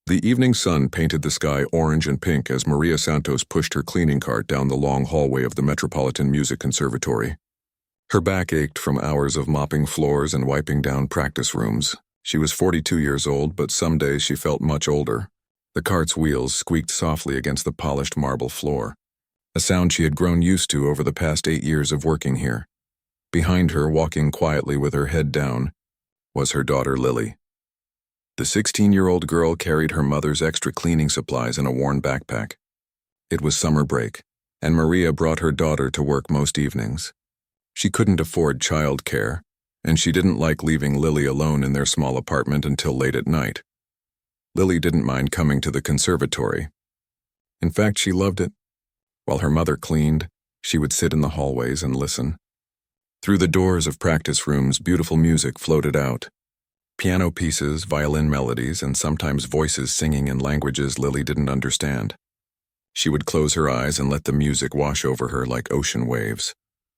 The evening sun painted the sky orange and pink as Maria Santos pushed her cleaning cart down the long hallway of the Metropolitan Music Conservatory. Her back ached from hours of mopping floors and wiping down practice rooms. She was 42 years old, but some days she felt much older. The cart's wheels squeaked softly against the polished marble floor, a sound she had grown used to over the past 8 years of working here. Behind her, walking quietly with her head down, was her daughter Lily. The 16-year-old girl carried her mother's extra cleaning supplies in a worn backpack. It was summer break, and Maria brought her daughter to work most evenings. She couldn't afford childcare, and she didn't like leaving Lily alone in their small apartment until late at night. Lily didn't mind coming to the conservatory. In fact, she loved it. While her mother cleaned, she would sit in the hallways and listen. Through the doors of practice rooms, beautiful music floated out. Piano pieces, violin melodies, and sometimes voices singing in languages Lily didn't understand. She would close her eyes and let the music wash over her like ocean waves.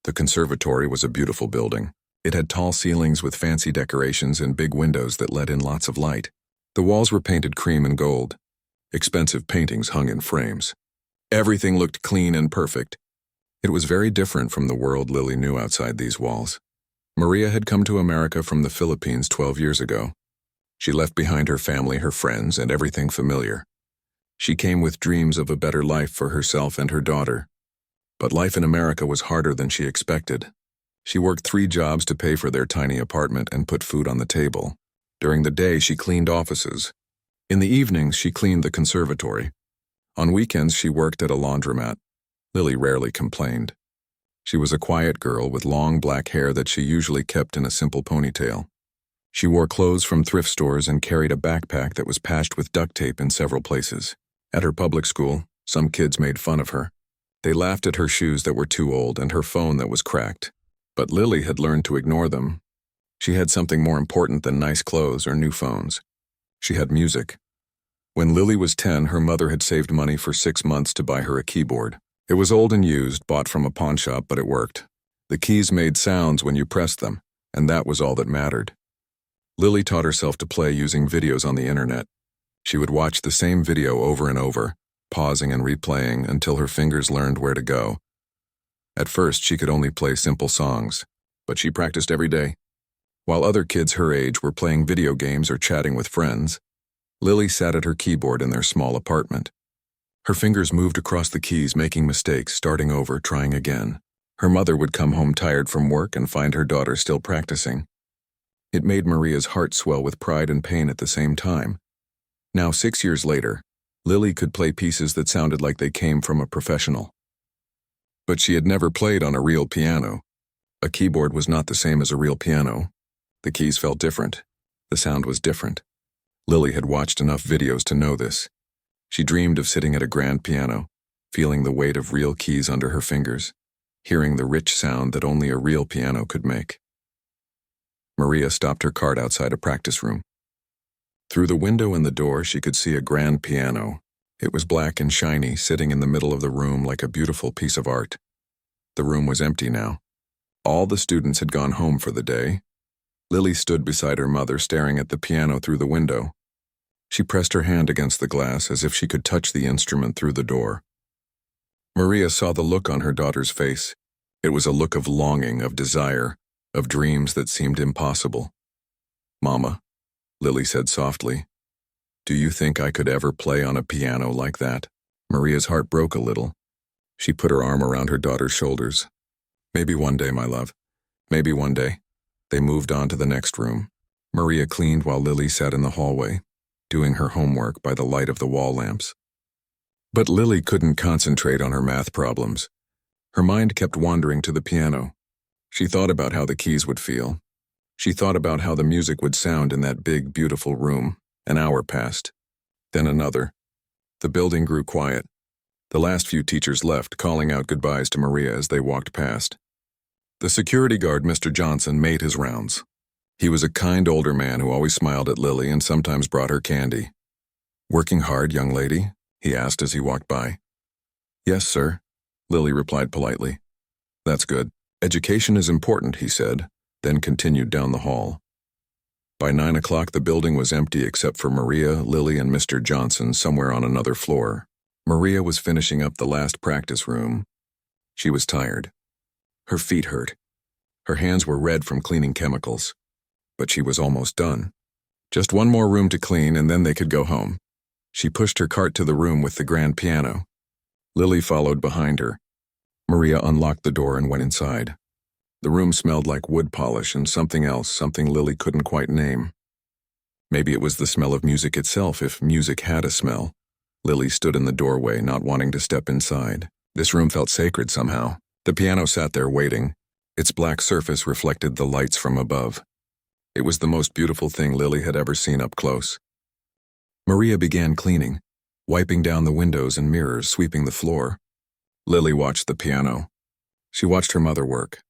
The conservatory was a beautiful building. It had tall ceilings with fancy decorations and big windows that let in lots of light. The walls were painted cream and gold. Expensive paintings hung in frames. Everything looked clean and perfect. It was very different from the world Lily knew outside these walls. Maria had come to America from the Philippines 12 years ago. She left behind her family, her friends, and everything familiar. She came with dreams of a better life for herself and her daughter. But life in America was harder than she expected. She worked 3 jobs to pay for their tiny apartment and put food on the table. During the day, she cleaned offices. In the evenings, she cleaned the conservatory. On weekends, she worked at a laundromat. Lily rarely complained. She was a quiet girl with long black hair that she usually kept in a simple ponytail. She wore clothes from thrift stores and carried a backpack that was patched with duct tape in several places. At her public school, some kids made fun of her. They laughed at her shoes that were too old and her phone that was cracked. But Lily had learned to ignore them. She had something more important than nice clothes or new phones. She had music. When Lily was 10, her mother had saved money for 6 months to buy her a keyboard. It was old and used, bought from a pawn shop, but it worked. The keys made sounds when you pressed them, and that was all that mattered. Lily taught herself to play using videos on the internet. She would watch the same video over and over, pausing and replaying until her fingers learned where to go. At first, she could only play simple songs, but she practiced every day. While other kids her age were playing video games or chatting with friends, Lily sat at her keyboard in their small apartment. Her fingers moved across the keys, making mistakes, starting over, trying again. Her mother would come home tired from work and find her daughter still practicing. It made Maria's heart swell with pride and pain at the same time. Now, 6 years later, Lily could play pieces that sounded like they came from a professional. But she had never played on a real piano. A keyboard was not the same as a real piano. The keys felt different. The sound was different. Lily had watched enough videos to know this. She dreamed of sitting at a grand piano, feeling the weight of real keys under her fingers, hearing the rich sound that only a real piano could make. Maria stopped her cart outside a practice room. Through the window in the door, she could see a grand piano. It was black and shiny, sitting in the middle of the room like a beautiful piece of art. The room was empty now. All the students had gone home for the day. Lily stood beside her mother, staring at the piano through the window. She pressed her hand against the glass as if she could touch the instrument through the door. Maria saw the look on her daughter's face. It was a look of longing, of desire, of dreams that seemed impossible. "Mama," Lily said softly, "do you think I could ever play on a piano like that?" Maria's heart broke a little. She put her arm around her daughter's shoulders. "Maybe one day, my love. Maybe one day." They moved on to the next room. Maria cleaned while Lily sat in the hallway, doing her homework by the light of the wall lamps. But Lily couldn't concentrate on her math problems. Her mind kept wandering to the piano. She thought about how the keys would feel. She thought about how the music would sound in that big, beautiful room. An hour passed. Then another. The building grew quiet. The last few teachers left, calling out goodbyes to Maria as they walked past. The security guard, Mr. Johnson, made his rounds. He was a kind older man who always smiled at Lily and sometimes brought her candy. "Working hard, young lady?" he asked as he walked by. "Yes, sir," Lily replied politely. "That's good. Education is important," he said, then continued down the hall. By 9 o'clock, the building was empty except for Maria, Lily, and Mr. Johnson somewhere on another floor. Maria was finishing up the last practice room. She was tired. Her feet hurt. Her hands were red from cleaning chemicals. But she was almost done. Just one more room to clean and then they could go home. She pushed her cart to the room with the grand piano. Lily followed behind her. Maria unlocked the door and went inside. The room smelled like wood polish and something else, something Lily couldn't quite name. Maybe it was the smell of music itself, if music had a smell. Lily stood in the doorway, not wanting to step inside. This room felt sacred somehow. The piano sat there waiting. Its black surface reflected the lights from above. It was the most beautiful thing Lily had ever seen up close. Maria began cleaning, wiping down the windows and mirrors, sweeping the floor. Lily watched the piano. She watched her mother work.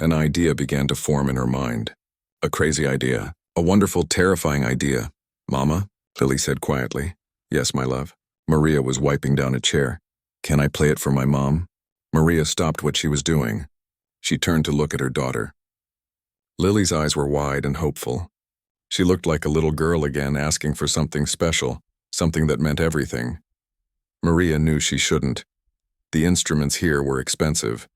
An idea began to form in her mind. A crazy idea. A wonderful, terrifying idea. "Mama," Lily said quietly. "Yes, my love." Maria was wiping down a chair. "Can I play it for my mom?" Maria stopped what she was doing. She turned to look at her daughter. Lily's eyes were wide and hopeful. She looked like a little girl again, asking for something special, something that meant everything. Maria knew she shouldn't. The instruments here were expensive.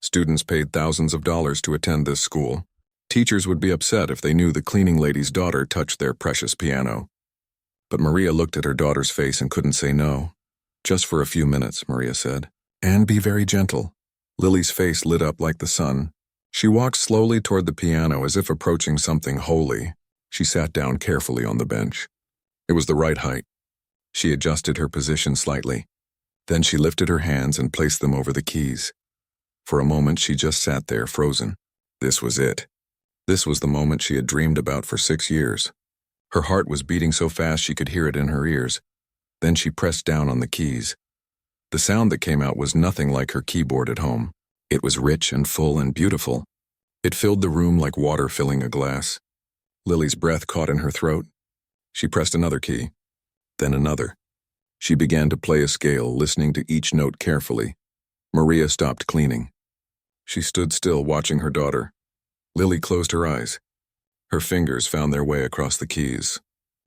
Students paid thousands of dollars to attend this school. Teachers would be upset if they knew the cleaning lady's daughter touched their precious piano. But Maria looked at her daughter's face and couldn't say no. "Just for a few minutes," Maria said. "And be very gentle." Lily's face lit up like the sun. She walked slowly toward the piano as if approaching something holy. She sat down carefully on the bench. It was the right height. She adjusted her position slightly. Then she lifted her hands and placed them over the keys. For a moment, she just sat there, frozen. This was it. This was the moment she had dreamed about for 6 years. Her heart was beating so fast she could hear it in her ears. Then she pressed down on the keys. The sound that came out was nothing like her keyboard at home. It was rich and full and beautiful. It filled the room like water filling a glass. Lily's breath caught in her throat. She pressed another key, then another. She began to play a scale, listening to each note carefully. Maria stopped cleaning. She stood still, watching her daughter. Lily closed her eyes. Her fingers found their way across the keys.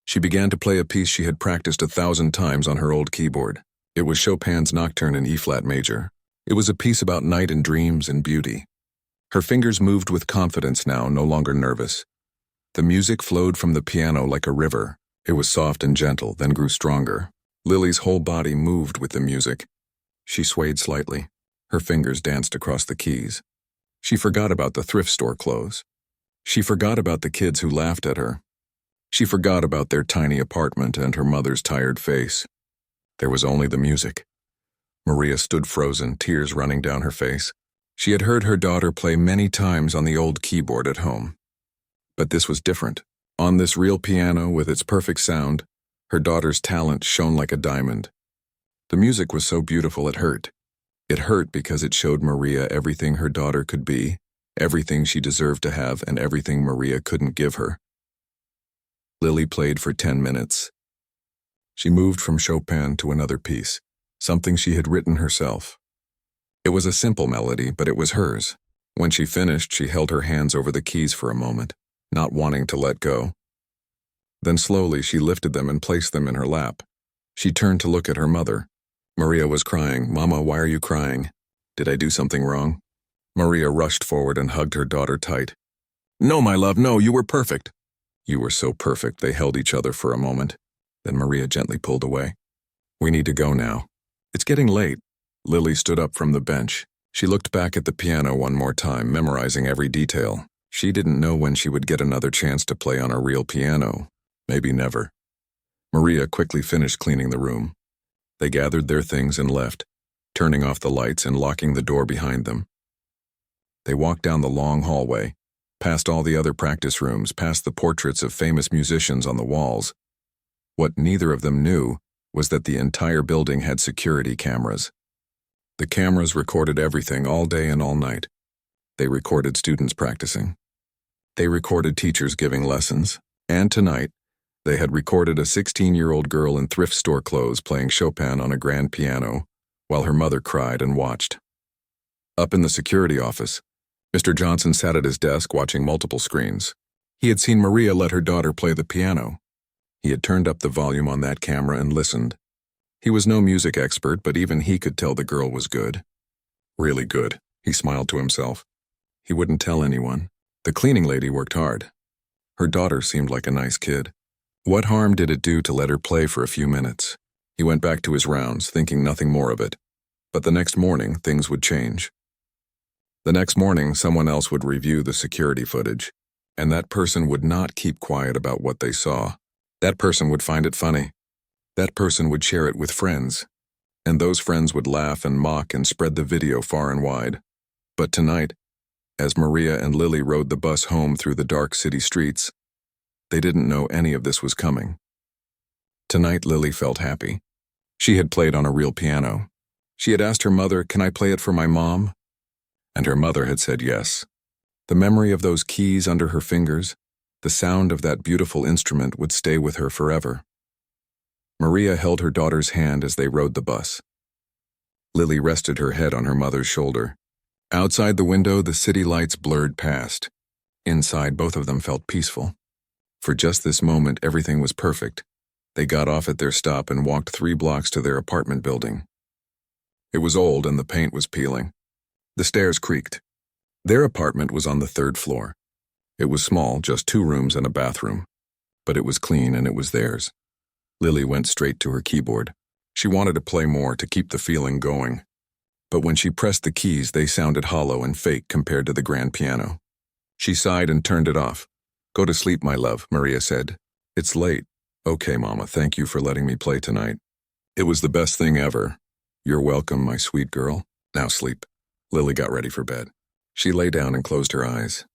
She began to play a piece she had practiced 1,000 times on her old keyboard. It was Chopin's Nocturne in E-flat major. It was a piece about night and dreams and beauty. Her fingers moved with confidence now, no longer nervous. The music flowed from the piano like a river. It was soft and gentle, then grew stronger. Lily's whole body moved with the music. She swayed slightly. Her fingers danced across the keys. She forgot about the thrift store clothes. She forgot about the kids who laughed at her. She forgot about their tiny apartment and her mother's tired face. There was only the music. Maria stood frozen, tears running down her face. She had heard her daughter play many times on the old keyboard at home. But this was different. On this real piano with its perfect sound, her daughter's talent shone like a diamond. The music was so beautiful it hurt. It hurt because it showed Maria everything her daughter could be, everything she deserved to have, and everything Maria couldn't give her. Lily played for 10 minutes. She moved from Chopin to another piece, something she had written herself. It was a simple melody, but it was hers. When she finished, she held her hands over the keys for a moment, not wanting to let go. Then slowly she lifted them and placed them in her lap. She turned to look at her mother. Maria was crying. "Mama, why are you crying? Did I do something wrong?" Maria rushed forward and hugged her daughter tight. "No, my love, no, you were perfect." "You were so perfect." They held each other for a moment. Then Maria gently pulled away. "We need to go now. It's getting late." Lily stood up from the bench. She looked back at the piano one more time, memorizing every detail. She didn't know when she would get another chance to play on a real piano. Maybe never. Maria quickly finished cleaning the room. They gathered their things and left, turning off the lights and locking the door behind them. They walked down the long hallway, past all the other practice rooms, past the portraits of famous musicians on the walls. What neither of them knew was that the entire building had security cameras. The cameras recorded everything all day and all night. They recorded students practicing. They recorded teachers giving lessons. And tonight, they had recorded a 16-year-old girl in thrift store clothes playing Chopin on a grand piano, while her mother cried and watched. Up in the security office, Mr. Johnson sat at his desk watching multiple screens. He had seen Maria let her daughter play the piano. He had turned up the volume on that camera and listened. He was no music expert, but even he could tell the girl was good. Really good, he smiled to himself. He wouldn't tell anyone. The cleaning lady worked hard. Her daughter seemed like a nice kid. What harm did it do to let her play for a few minutes? He went back to his rounds, thinking nothing more of it. But the next morning, things would change. The next morning, someone else would review the security footage, and that person would not keep quiet about what they saw. That person would find it funny. That person would share it with friends, and those friends would laugh and mock and spread the video far and wide. But tonight, as Maria and Lily rode the bus home through the dark city streets, they didn't know any of this was coming. Tonight, Lily felt happy. She had played on a real piano. She had asked her mother, "Can I play it for my mom?" And her mother had said yes. The memory of those keys under her fingers, the sound of that beautiful instrument would stay with her forever. Maria held her daughter's hand as they rode the bus. Lily rested her head on her mother's shoulder. Outside the window, the city lights blurred past. Inside, both of them felt peaceful. For just this moment, everything was perfect. They got off at their stop and walked 3 blocks to their apartment building. It was old and the paint was peeling. The stairs creaked. Their apartment was on the 3rd floor. It was small, just 2 rooms and a bathroom. But it was clean and it was theirs. Lily went straight to her keyboard. She wanted to play more to keep the feeling going. But when she pressed the keys, they sounded hollow and fake compared to the grand piano. She sighed and turned it off. "Go to sleep, my love," Maria said. "It's late." "Okay, Mama, thank you for letting me play tonight. It was the best thing ever." "You're welcome, my sweet girl. Now sleep." Lily got ready for bed. She lay down and closed her eyes.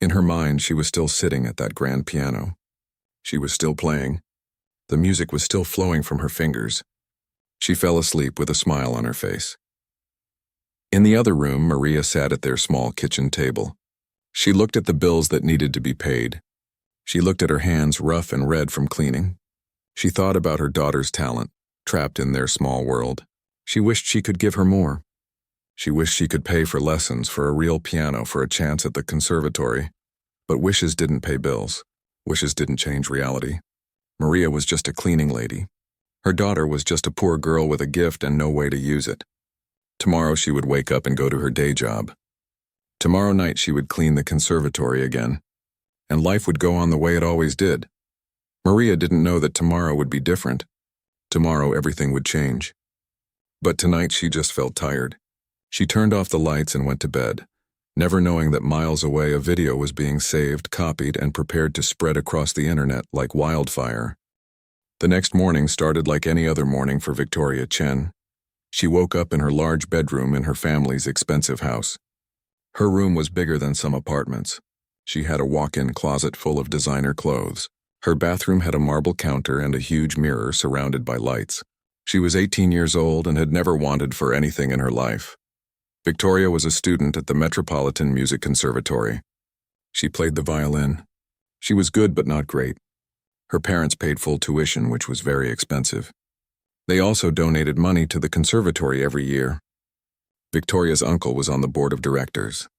In her mind, she was still sitting at that grand piano. She was still playing. The music was still flowing from her fingers. She fell asleep with a smile on her face. In the other room, Maria sat at their small kitchen table. She looked at the bills that needed to be paid. She looked at her hands, rough and red from cleaning. She thought about her daughter's talent, trapped in their small world. She wished she could give her more. She wished she could pay for lessons, for a real piano, for a chance at the conservatory. But wishes didn't pay bills. Wishes didn't change reality. Maria was just a cleaning lady. Her daughter was just a poor girl with a gift and no way to use it. Tomorrow she would wake up and go to her day job. Tomorrow night she would clean the conservatory again. And life would go on the way it always did. Maria didn't know that tomorrow would be different. Tomorrow everything would change. But tonight she just felt tired. She turned off the lights and went to bed, never knowing that miles away a video was being saved, copied, and prepared to spread across the internet like wildfire. The next morning started like any other morning for Victoria Chen. She woke up in her large bedroom in her family's expensive house. Her room was bigger than some apartments. She had a walk-in closet full of designer clothes. Her bathroom had a marble counter and a huge mirror surrounded by lights. She was 18 years old and had never wanted for anything in her life. Victoria was a student at the Metropolitan Music Conservatory. She played the violin. She was good but not great. Her parents paid full tuition, which was very expensive. They also donated money to the conservatory every year. Victoria's uncle was on the board of directors.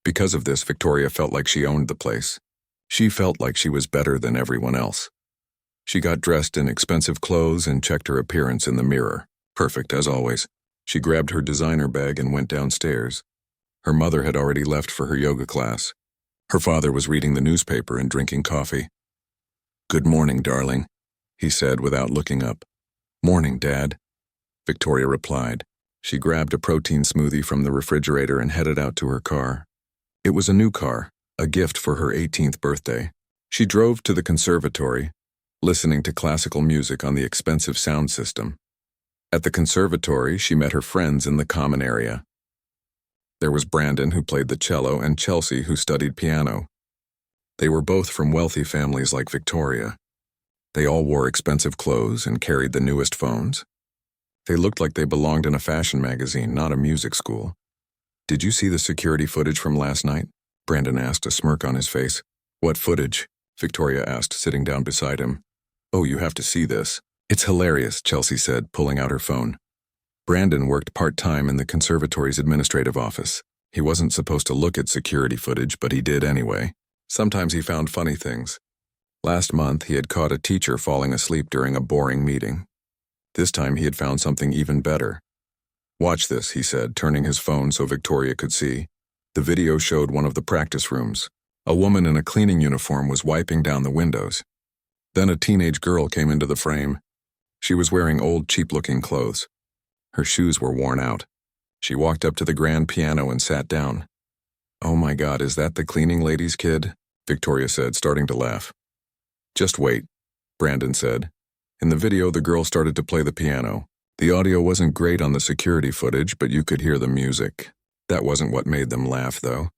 Because of this, Victoria felt like she owned the place. She felt like she was better than everyone else. She got dressed in expensive clothes and checked her appearance in the mirror. Perfect, as always. She grabbed her designer bag and went downstairs. Her mother had already left for her yoga class. Her father was reading the newspaper and drinking coffee. "Good morning, darling," he said without looking up. "Morning, Dad," Victoria replied. She grabbed a protein smoothie from the refrigerator and headed out to her car. It was a new car, a gift for her 18th birthday. She drove to the conservatory, listening to classical music on the expensive sound system. At the conservatory, she met her friends in the common area. There was Brandon, who played the cello, and Chelsea, who studied piano. They were both from wealthy families like Victoria. They all wore expensive clothes and carried the newest phones. They looked like they belonged in a fashion magazine, not a music school. "Did you see the security footage from last night?" Brandon asked, a smirk on his face. "What footage?" Victoria asked, sitting down beside him. "Oh, you have to see this. It's hilarious," Chelsea said, pulling out her phone. Brandon worked part-time in the conservatory's administrative office. He wasn't supposed to look at security footage, but he did anyway. Sometimes he found funny things. Last month, he had caught a teacher falling asleep during a boring meeting. This time, he had found something even better. "Watch this," he said, turning his phone so Victoria could see. The video showed one of the practice rooms. A woman in a cleaning uniform was wiping down the windows. Then a teenage girl came into the frame. She was wearing old, cheap-looking clothes. Her shoes were worn out. She walked up to the grand piano and sat down. "Oh my God, is that the cleaning lady's kid?" Victoria said, starting to laugh. "Just wait," Brandon said. In the video, the girl started to play the piano. The audio wasn't great on the security footage, but you could hear the music. That wasn't what made them laugh, though.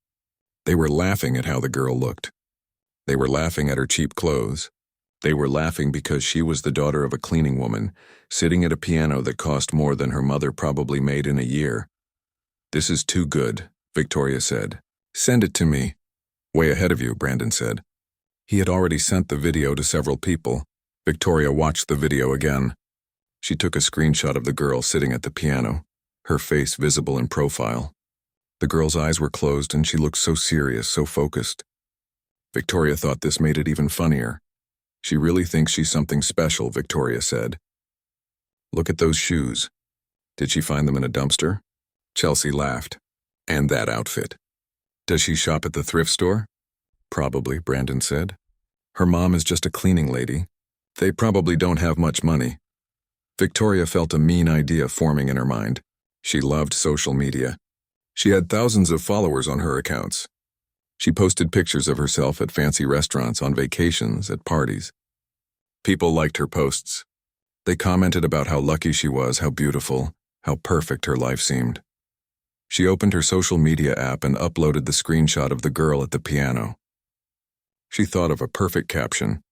They were laughing at how the girl looked. They were laughing at her cheap clothes. They were laughing because she was the daughter of a cleaning woman, sitting at a piano that cost more than her mother probably made in a year. "This is too good," Victoria said. "Send it to me." "Way ahead of you," Brandon said. He had already sent the video to several people. Victoria watched the video again. She took a screenshot of the girl sitting at the piano, her face visible in profile. The girl's eyes were closed and she looked so serious, so focused. Victoria thought this made it even funnier. "She really thinks she's something special," Victoria said. "Look at those shoes. Did she find them in a dumpster?" Chelsea laughed. "And that outfit. Does she shop at the thrift store?" "Probably," Brandon said. "Her mom is just a cleaning lady. They probably don't have much money." Victoria felt a mean idea forming in her mind. She loved social media. She had thousands of followers on her accounts. She posted pictures of herself at fancy restaurants, on vacations, at parties. People liked her posts. They commented about how lucky she was, how beautiful, how perfect her life seemed. She opened her social media app and uploaded the screenshot of the girl at the piano. She thought of a perfect caption.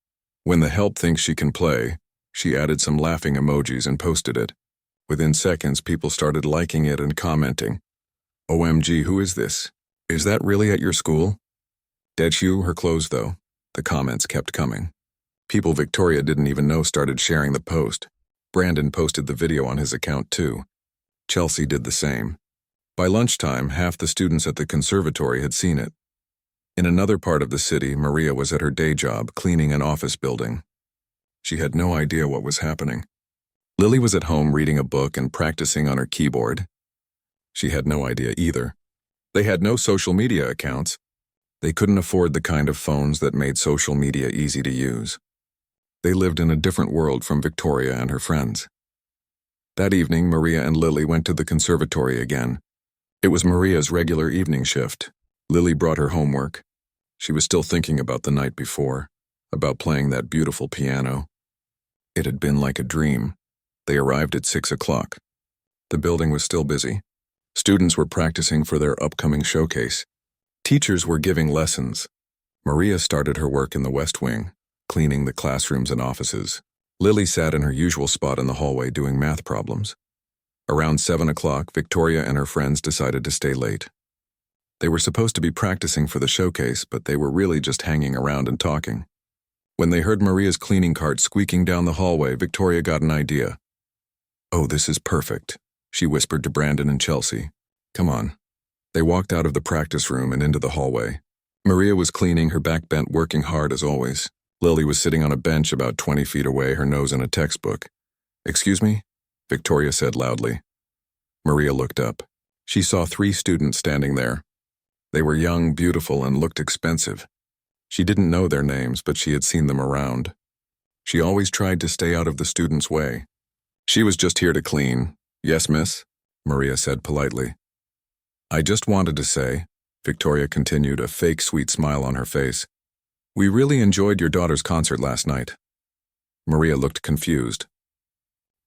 "When the help thinks she can play," she added some laughing emojis and posted it. Within seconds, people started liking it and commenting. "OMG, who is this? Is that really at your school?" "Dead you, her clothes though." The comments kept coming. People Victoria didn't even know started sharing the post. Brandon posted the video on his account too. Chelsea did the same. By lunchtime, half the students at the conservatory had seen it. In another part of the city, Maria was at her day job, cleaning an office building. She had no idea what was happening. Lily was at home reading a book and practicing on her keyboard. She had no idea either. They had no social media accounts. They couldn't afford the kind of phones that made social media easy to use. They lived in a different world from Victoria and her friends. That evening, Maria and Lily went to the conservatory again. It was Maria's regular evening shift. Lily brought her homework. She was still thinking about the night before, about playing that beautiful piano. It had been like a dream. They arrived at 6 o'clock. The building was still busy. Students were practicing for their upcoming showcase. Teachers were giving lessons. Maria started her work in the West Wing, cleaning the classrooms and offices. Lily sat in her usual spot in the hallway doing math problems. Around 7 o'clock, Victoria and her friends decided to stay late. They were supposed to be practicing for the showcase, but they were really just hanging around and talking. When they heard Maria's cleaning cart squeaking down the hallway, Victoria got an idea. "Oh, this is perfect," she whispered to Brandon and Chelsea. "Come on." They walked out of the practice room and into the hallway. Maria was cleaning, her back bent, working hard as always. Lily was sitting on a bench about 20 feet away, her nose in a textbook. "Excuse me?" Victoria said loudly. Maria looked up. She saw 3 students standing there. They were young, beautiful, and looked expensive. She didn't know their names, but she had seen them around. She always tried to stay out of the students' way. "She was just here to clean." "Yes, miss," Maria said politely. "I just wanted to say," Victoria continued, a fake sweet smile on her face, "we really enjoyed your daughter's concert last night." Maria looked confused.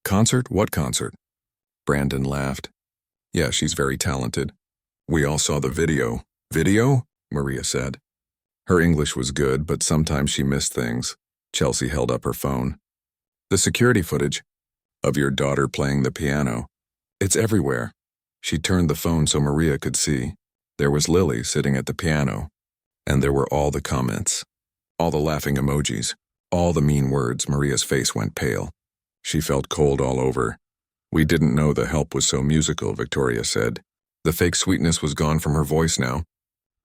"Concert? What concert?" Brandon laughed. "Yeah, she's very talented. We all saw the video." "Video?" Maria said. Her English was good, but sometimes she missed things. Chelsea held up her phone. "The security footage of your daughter playing the piano. It's everywhere." She turned the phone so Maria could see. There was Lily sitting at the piano. And there were all the comments. All the laughing emojis. All the mean words. Maria's face went pale. She felt cold all over. "We didn't know the help was so musical," Victoria said. The fake sweetness was gone from her voice now.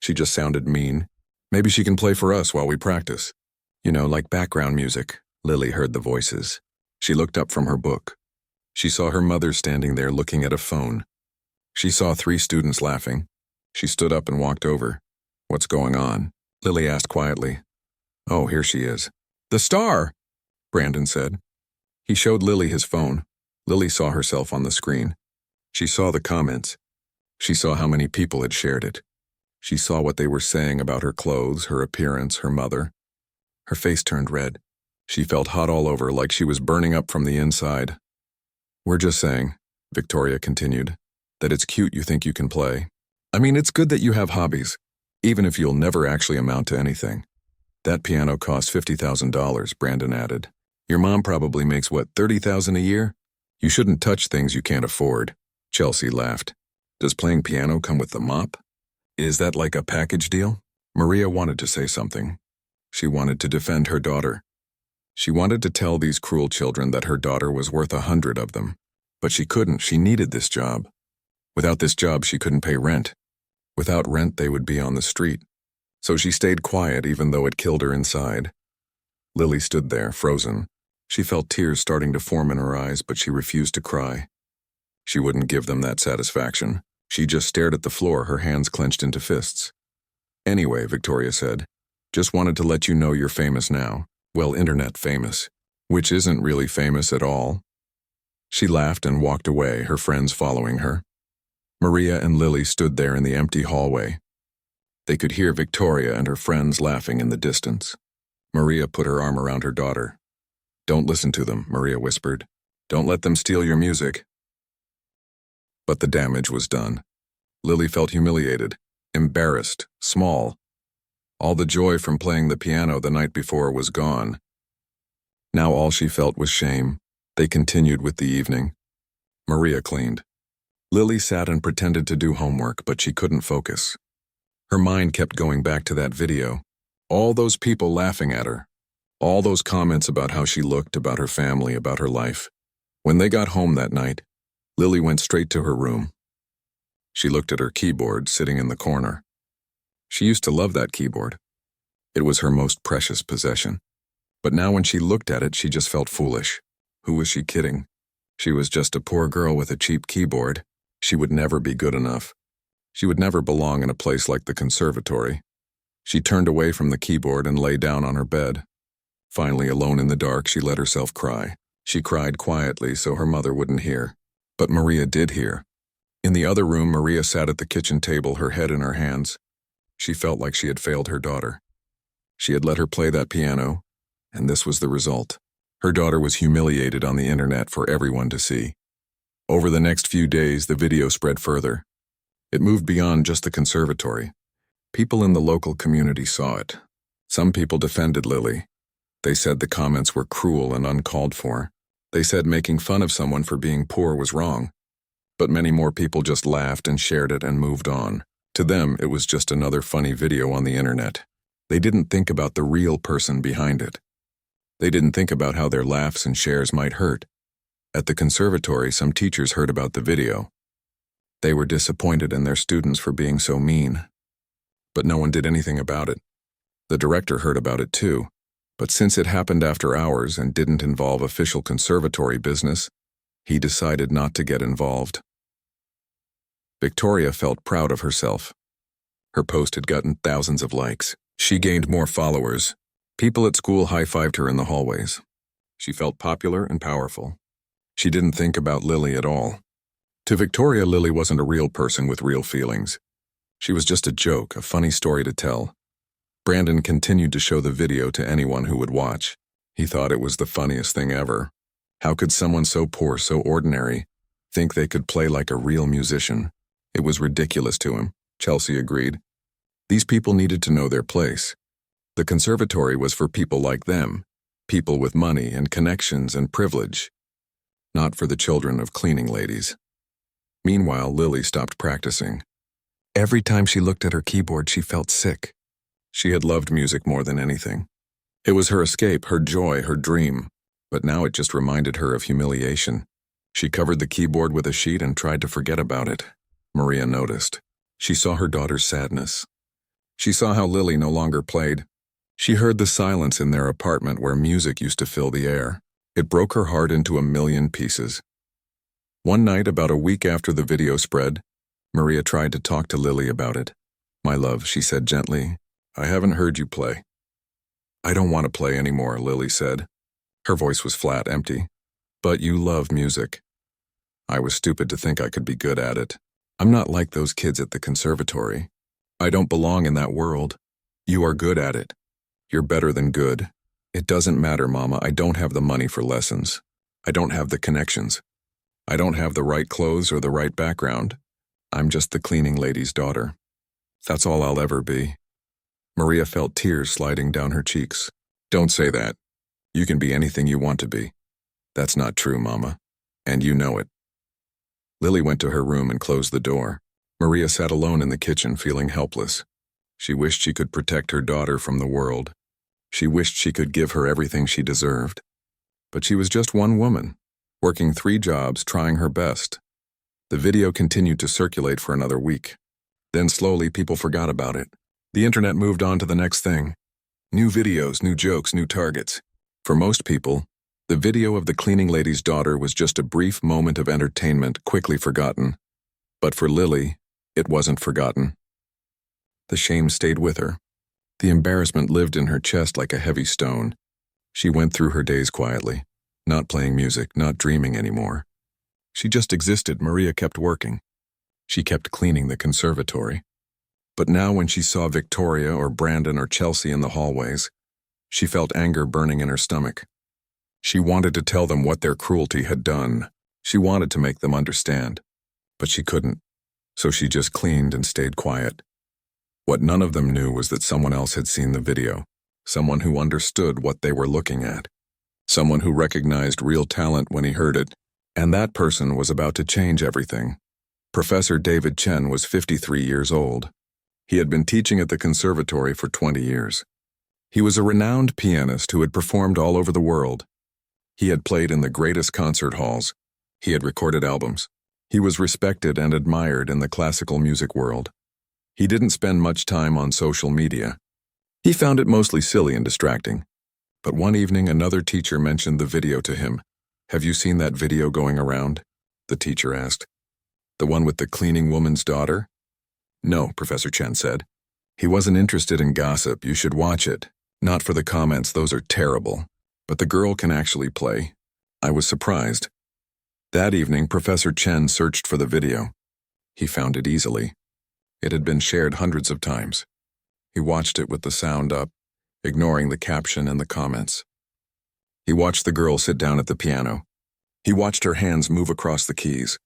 She just sounded mean. Maybe she can play for us while we practice. You know, like background music. Lily heard the voices. She looked up from her book. She saw her mother standing there looking at a phone. She saw 3 students laughing. She stood up and walked over. What's going on? Lily asked quietly. Oh, here she is. The star, Brandon said. He showed Lily his phone. Lily saw herself on the screen. She saw the comments. She saw how many people had shared it. She saw what they were saying about her clothes, her appearance, her mother. Her face turned red. She felt hot all over, like she was burning up from the inside. We're just saying, Victoria continued, that it's cute you think you can play. I mean, it's good that you have hobbies, even if you'll never actually amount to anything. That piano costs $50,000, Brandon added. Your mom probably makes, what, $30,000 a year? You shouldn't touch things you can't afford. Chelsea laughed. Does playing piano come with the mop? Is that like a package deal? Maria wanted to say something. She wanted to defend her daughter. She wanted to tell these cruel children that her daughter was worth 100 of them. But she couldn't. She needed this job. Without this job, she couldn't pay rent. Without rent, they would be on the street. So she stayed quiet even though it killed her inside. Lily stood there, frozen. She felt tears starting to form in her eyes, but she refused to cry. She wouldn't give them that satisfaction. She just stared at the floor, her hands clenched into fists. Anyway, Victoria said, just wanted to let you know you're famous now. Well, internet famous, which isn't really famous at all. She laughed and walked away, her friends following her. Maria and Lily stood there in the empty hallway. They could hear Victoria and her friends laughing in the distance. Maria put her arm around her daughter. Don't listen to them, Maria whispered. Don't let them steal your music. But the damage was done. Lily felt humiliated, embarrassed, small. All the joy from playing the piano the night before was gone. Now all she felt was shame. They continued with the evening. Maria cleaned. Lily sat and pretended to do homework, but she couldn't focus. Her mind kept going back to that video. All those people laughing at her. All those comments about how she looked, about her family, about her life. When they got home that night, Lily went straight to her room. She looked at her keyboard sitting in the corner. She used to love that keyboard. It was her most precious possession. But now when she looked at it, she just felt foolish. Who was she kidding? She was just a poor girl with a cheap keyboard. She would never be good enough. She would never belong in a place like the conservatory. She turned away from the keyboard and lay down on her bed. Finally, alone in the dark, she let herself cry. She cried quietly so her mother wouldn't hear. But Maria did hear. In the other room, Maria sat at the kitchen table, her head in her hands. She felt like she had failed her daughter. She had let her play that piano, and this was the result. Her daughter was humiliated on the internet for everyone to see. Over the next few days, the video spread further. It moved beyond just the conservatory. People in the local community saw it. Some people defended Lily. They said the comments were cruel and uncalled for. They said making fun of someone for being poor was wrong. But many more people just laughed and shared it and moved on. To them, it was just another funny video on the internet. They didn't think about the real person behind it. They didn't think about how their laughs and shares might hurt. At the conservatory, some teachers heard about the video. They were disappointed in their students for being so mean. But no one did anything about it. The director heard about it too, but since it happened after hours and didn't involve official conservatory business, he decided not to get involved. Victoria felt proud of herself. Her post had gotten thousands of likes. She gained more followers. People at school high-fived her in the hallways. She felt popular and powerful. She didn't think about Lily at all. To Victoria, Lily wasn't a real person with real feelings. She was just a joke, a funny story to tell. Brandon continued to show the video to anyone who would watch. He thought it was the funniest thing ever. How could someone so poor, so ordinary, think they could play like a real musician? It was ridiculous to him, Chelsea agreed. These people needed to know their place. The conservatory was for people like them, people with money and connections and privilege, not for the children of cleaning ladies. Meanwhile, Lily stopped practicing. Every time she looked at her keyboard, she felt sick. She had loved music more than anything. It was her escape, her joy, her dream, but now it just reminded her of humiliation. She covered the keyboard with a sheet and tried to forget about it. Maria noticed. She saw her daughter's sadness. She saw how Lily no longer played. She heard the silence in their apartment where music used to fill the air. It broke her heart into a million pieces. One night, about a week after the video spread, Maria tried to talk to Lily about it. "My love," she said gently, "I haven't heard you play." "I don't want to play anymore," Lily said. Her voice was flat, empty. "But you love music." "I was stupid to think I could be good at it. I'm not like those kids at the conservatory. I don't belong in that world. You are good at it. You're better than good. It doesn't matter, Mama. I don't have the money for lessons. I don't have the connections. I don't have the right clothes or the right background. I'm just the cleaning lady's daughter. That's all I'll ever be." Maria felt tears sliding down her cheeks. "Don't say that. You can be anything you want to be." "That's not true, Mama. And you know it." Lily went to her room and closed the door. Maria sat alone in the kitchen, feeling helpless. She wished she could protect her daughter from the world. She wished she could give her everything she deserved. But she was just one woman, working 3 jobs, trying her best. The video continued to circulate for another week. Then slowly people forgot about it. The internet moved on to the next thing. New videos, new jokes, new targets. For most people, the video of the cleaning lady's daughter was just a brief moment of entertainment, quickly forgotten. But for Lily, it wasn't forgotten. The shame stayed with her. The embarrassment lived in her chest like a heavy stone. She went through her days quietly, not playing music, not dreaming anymore. She just existed. Maria kept working. She kept cleaning the conservatory. But now when she saw Victoria or Brandon or Chelsea in the hallways, she felt anger burning in her stomach. She wanted to tell them what their cruelty had done. She wanted to make them understand. But she couldn't. So she just cleaned and stayed quiet. What none of them knew was that someone else had seen the video. Someone who understood what they were looking at. Someone who recognized real talent when he heard it. And that person was about to change everything. Professor David Chen was 53 years old. He had been teaching at the conservatory for 20 years. He was a renowned pianist who had performed all over the world. He had played in the greatest concert halls. He had recorded albums. He was respected and admired in the classical music world. He didn't spend much time on social media. He found it mostly silly and distracting. But one evening, another teacher mentioned the video to him. "Have you seen that video going around?" the teacher asked. "The one with the cleaning woman's daughter?" "No," Professor Chen said. "He wasn't interested in gossip. You should watch it. Not for the comments, those are terrible. But the girl can actually play." I was surprised. That evening, Professor Chen searched for the video. He found it easily. It had been shared hundreds of times. He watched it with the sound up, ignoring the caption and the comments. He watched the girl sit down at the piano. He watched her hands move across the keys.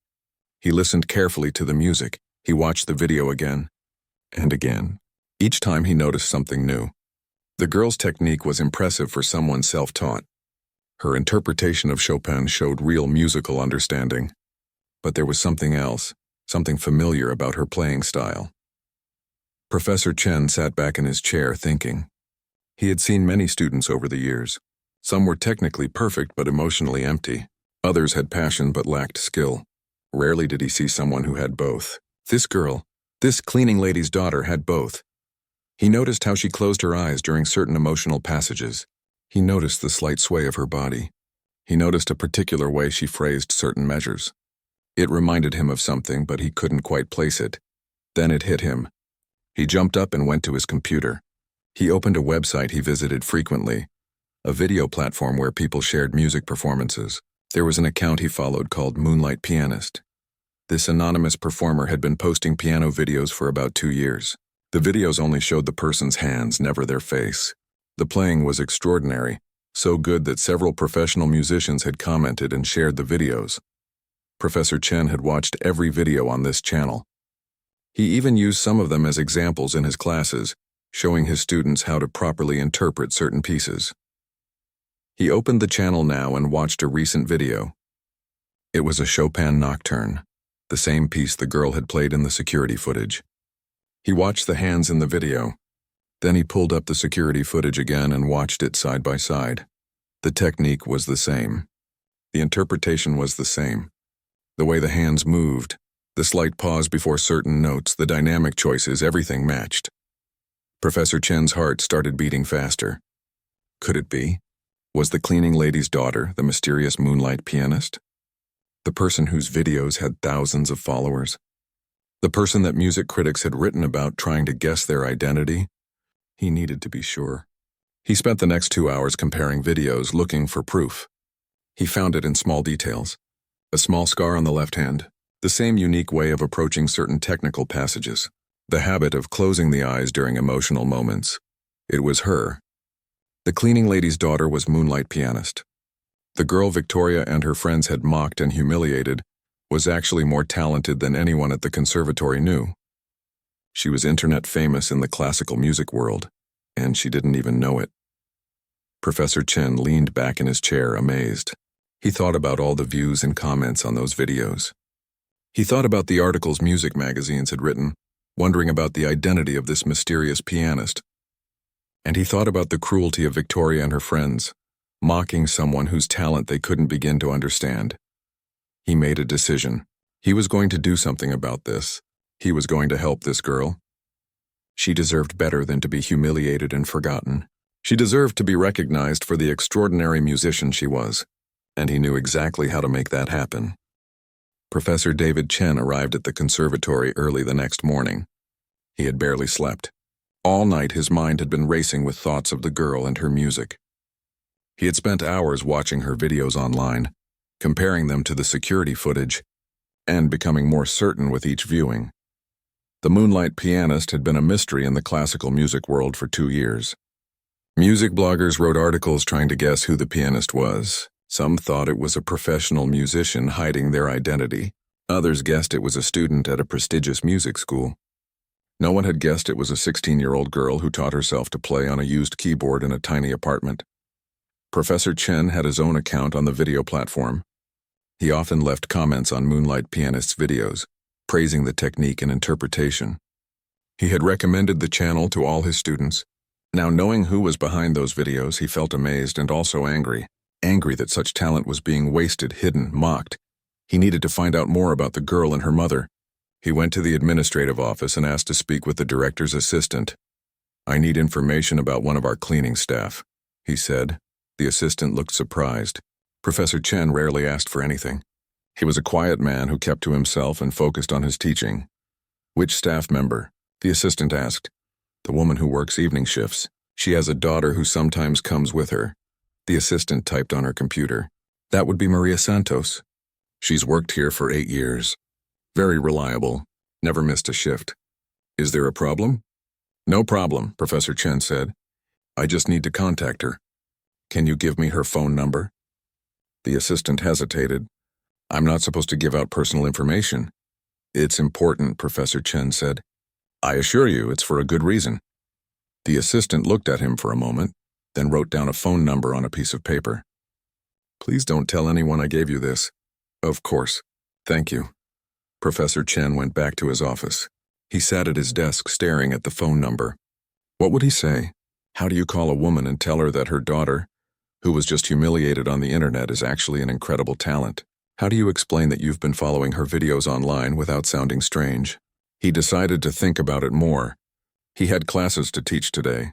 He listened carefully to the music. He watched the video again and again. Each time he noticed something new. The girl's technique was impressive for someone self-taught. Her interpretation of Chopin showed real musical understanding. But there was something else, something familiar about her playing style. Professor Chen sat back in his chair thinking. He had seen many students over the years. Some were technically perfect but emotionally empty. Others had passion but lacked skill. Rarely did he see someone who had both. This girl, this cleaning lady's daughter, had both. He noticed how she closed her eyes during certain emotional passages. He noticed the slight sway of her body. He noticed a particular way she phrased certain measures. It reminded him of something, but he couldn't quite place it. Then it hit him. He jumped up and went to his computer. He opened a website he visited frequently, a video platform where people shared music performances. There was an account he followed called Moonlight Pianist. This anonymous performer had been posting piano videos for about 2 years. The videos only showed the person's hands, never their face. The playing was extraordinary, so good that several professional musicians had commented and shared the videos. Professor Chen had watched every video on this channel. He even used some of them as examples in his classes, showing his students how to properly interpret certain pieces. He opened the channel now and watched a recent video. It was a Chopin nocturne, the same piece the girl had played in the security footage. He watched the hands in the video. Then he pulled up the security footage again and watched it side by side. The technique was the same. The interpretation was the same. The way the hands moved, the slight pause before certain notes, the dynamic choices, everything matched. Professor Chen's heart started beating faster. Could it be? Was the cleaning lady's daughter the mysterious moonlight pianist? The person whose videos had thousands of followers? The person that music critics had written about trying to guess their identity? He needed to be sure. He spent the next 2 hours comparing videos, looking for proof. He found it in small details. A small scar on the left hand, the same unique way of approaching certain technical passages, the habit of closing the eyes during emotional moments. It was her. The cleaning lady's daughter was moonlight pianist. The girl Victoria and her friends had mocked and humiliated was actually more talented than anyone at the conservatory knew. She was internet famous in the classical music world, and she didn't even know it. Professor Chen leaned back in his chair, amazed. He thought about all the views and comments on those videos. He thought about the articles music magazines had written, wondering about the identity of this mysterious pianist. And he thought about the cruelty of Victoria and her friends, mocking someone whose talent they couldn't begin to understand. He made a decision. He was going to do something about this. He was going to help this girl. She deserved better than to be humiliated and forgotten. She deserved to be recognized for the extraordinary musician she was, and he knew exactly how to make that happen. Professor David Chen arrived at the conservatory early the next morning. He had barely slept. All night his mind had been racing with thoughts of the girl and her music. He had spent hours watching her videos online, comparing them to the security footage, and becoming more certain with each viewing. The moonlight pianist had been a mystery in the classical music world for 2 years. Music bloggers wrote articles trying to guess who the pianist was. Some thought it was a professional musician hiding their identity. Others guessed it was a student at a prestigious music school. No one had guessed it was a 16-year-old girl who taught herself to play on a used keyboard in a tiny apartment. Professor Chen had his own account on the video platform. He often left comments on Moonlight Pianist's videos, praising the technique and interpretation. He had recommended the channel to all his students. Now, knowing who was behind those videos, he felt amazed and also angry. Angry that such talent was being wasted, hidden, mocked. He needed to find out more about the girl and her mother. He went to the administrative office and asked to speak with the director's assistant. "I need information about one of our cleaning staff," he said. The assistant looked surprised. Professor Chen rarely asked for anything. He was a quiet man who kept to himself and focused on his teaching. "Which staff member?" the assistant asked. "The woman who works evening shifts. She has a daughter who sometimes comes with her." The assistant typed on her computer. "That would be Maria Santos. She's worked here for 8 years. Very reliable. Never missed a shift. Is there a problem?" "No problem," Professor Chen said. "I just need to contact her. Can you give me her phone number?" The assistant hesitated. "I'm not supposed to give out personal information." "It's important," Professor Chen said. "I assure you, it's for a good reason." The assistant looked at him for a moment, then wrote down a phone number on a piece of paper. "Please don't tell anyone I gave you this." "Of course. Thank you." Professor Chen went back to his office. He sat at his desk staring at the phone number. What would he say? How do you call a woman and tell her that her daughter, who was just humiliated on the internet, is actually an incredible talent? How do you explain that you've been following her videos online without sounding strange? He decided to think about it more. He had classes to teach today.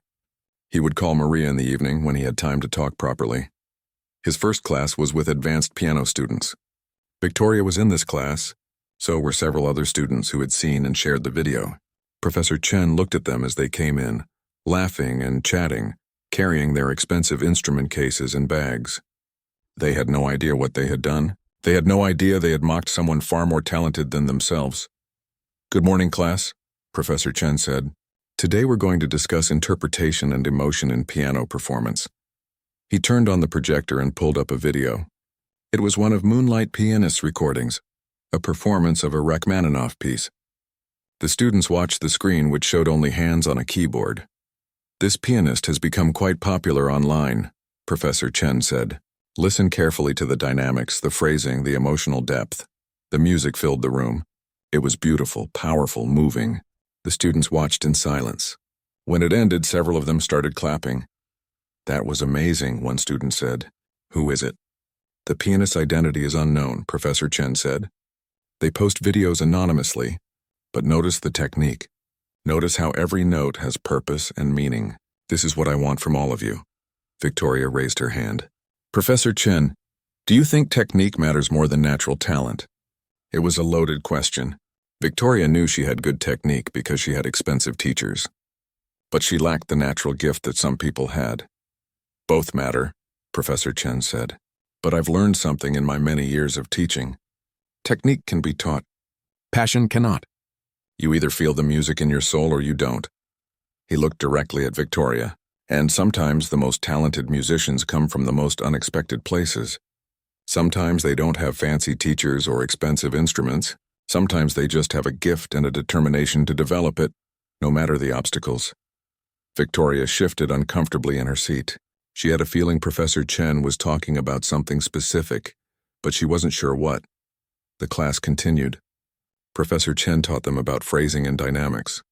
He would call Maria in the evening when he had time to talk properly. His first class was with advanced piano students. Victoria was in this class. So were several other students who had seen and shared the video. Professor Chen looked at them as they came in, laughing and chatting, carrying their expensive instrument cases and bags. They had no idea what they had done. They had no idea they had mocked someone far more talented than themselves. "Good morning, class," Professor Chen said. "Today we're going to discuss interpretation and emotion in piano performance." He turned on the projector and pulled up a video. It was one of Moonlight Pianist's recordings, a performance of a Rachmaninoff piece. The students watched the screen, which showed only hands on a keyboard. "This pianist has become quite popular online," Professor Chen said. "Listen carefully to the dynamics, the phrasing, the emotional depth." The music filled the room. It was beautiful, powerful, moving. The students watched in silence. When it ended, several of them started clapping. "That was amazing," one student said. "Who is it?" "The pianist's identity is unknown," Professor Chen said. "They post videos anonymously, but notice the technique. Notice how every note has purpose and meaning. This is what I want from all of you." Victoria raised her hand. "Professor Chen, do you think technique matters more than natural talent?" It was a loaded question. Victoria knew she had good technique because she had expensive teachers. But she lacked the natural gift that some people had. "Both matter," Professor Chen said. "But I've learned something in my many years of teaching. Technique can be taught. Passion cannot. You either feel the music in your soul or you don't." He looked directly at Victoria, and sometimes the most talented musicians come from the most unexpected places. Sometimes they don't have fancy teachers or expensive instruments. Sometimes they just have a gift and a determination to develop it, no matter the obstacles. Victoria shifted uncomfortably in her seat. She had a feeling Professor Chen was talking about something specific, but she wasn't sure what. The class continued. Professor Chen taught them about phrasing and dynamics.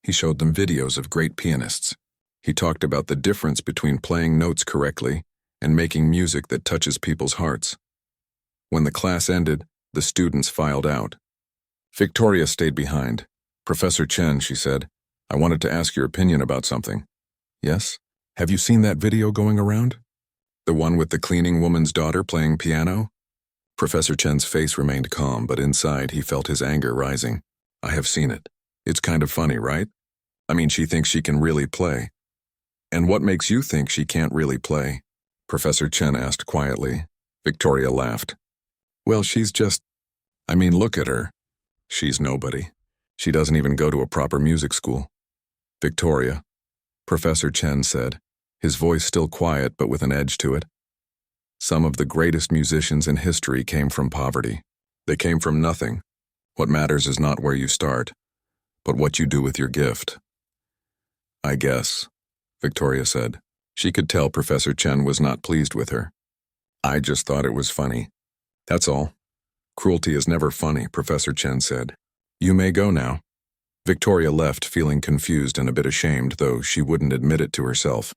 He showed them videos of great pianists. He talked about the difference between playing notes correctly and making music that touches people's hearts. When the class ended, the students filed out. Victoria stayed behind. "Professor Chen," she said, "I wanted to ask your opinion about something." "Yes? Have you seen that video going around? The one with the cleaning woman's daughter playing piano?" Professor Chen's face remained calm, but inside he felt his anger rising. "I have seen it. It's kind of funny, right? I mean, she thinks she can really play." "And what makes you think she can't really play?" Professor Chen asked quietly. Victoria laughed. "Well, she's just... I mean, look at her. She's nobody. She doesn't even go to a proper music school." "Victoria," Professor Chen said, his voice still quiet but with an edge to it. "Some of the greatest musicians in history came from poverty. They came from nothing. What matters is not where you start, but what you do with your gift." "I guess," Victoria said. She could tell Professor Chen was not pleased with her. "I just thought it was funny. That's all." "Cruelty is never funny," Professor Chen said. "You may go now." Victoria left feeling confused and a bit ashamed, though she wouldn't admit it to herself.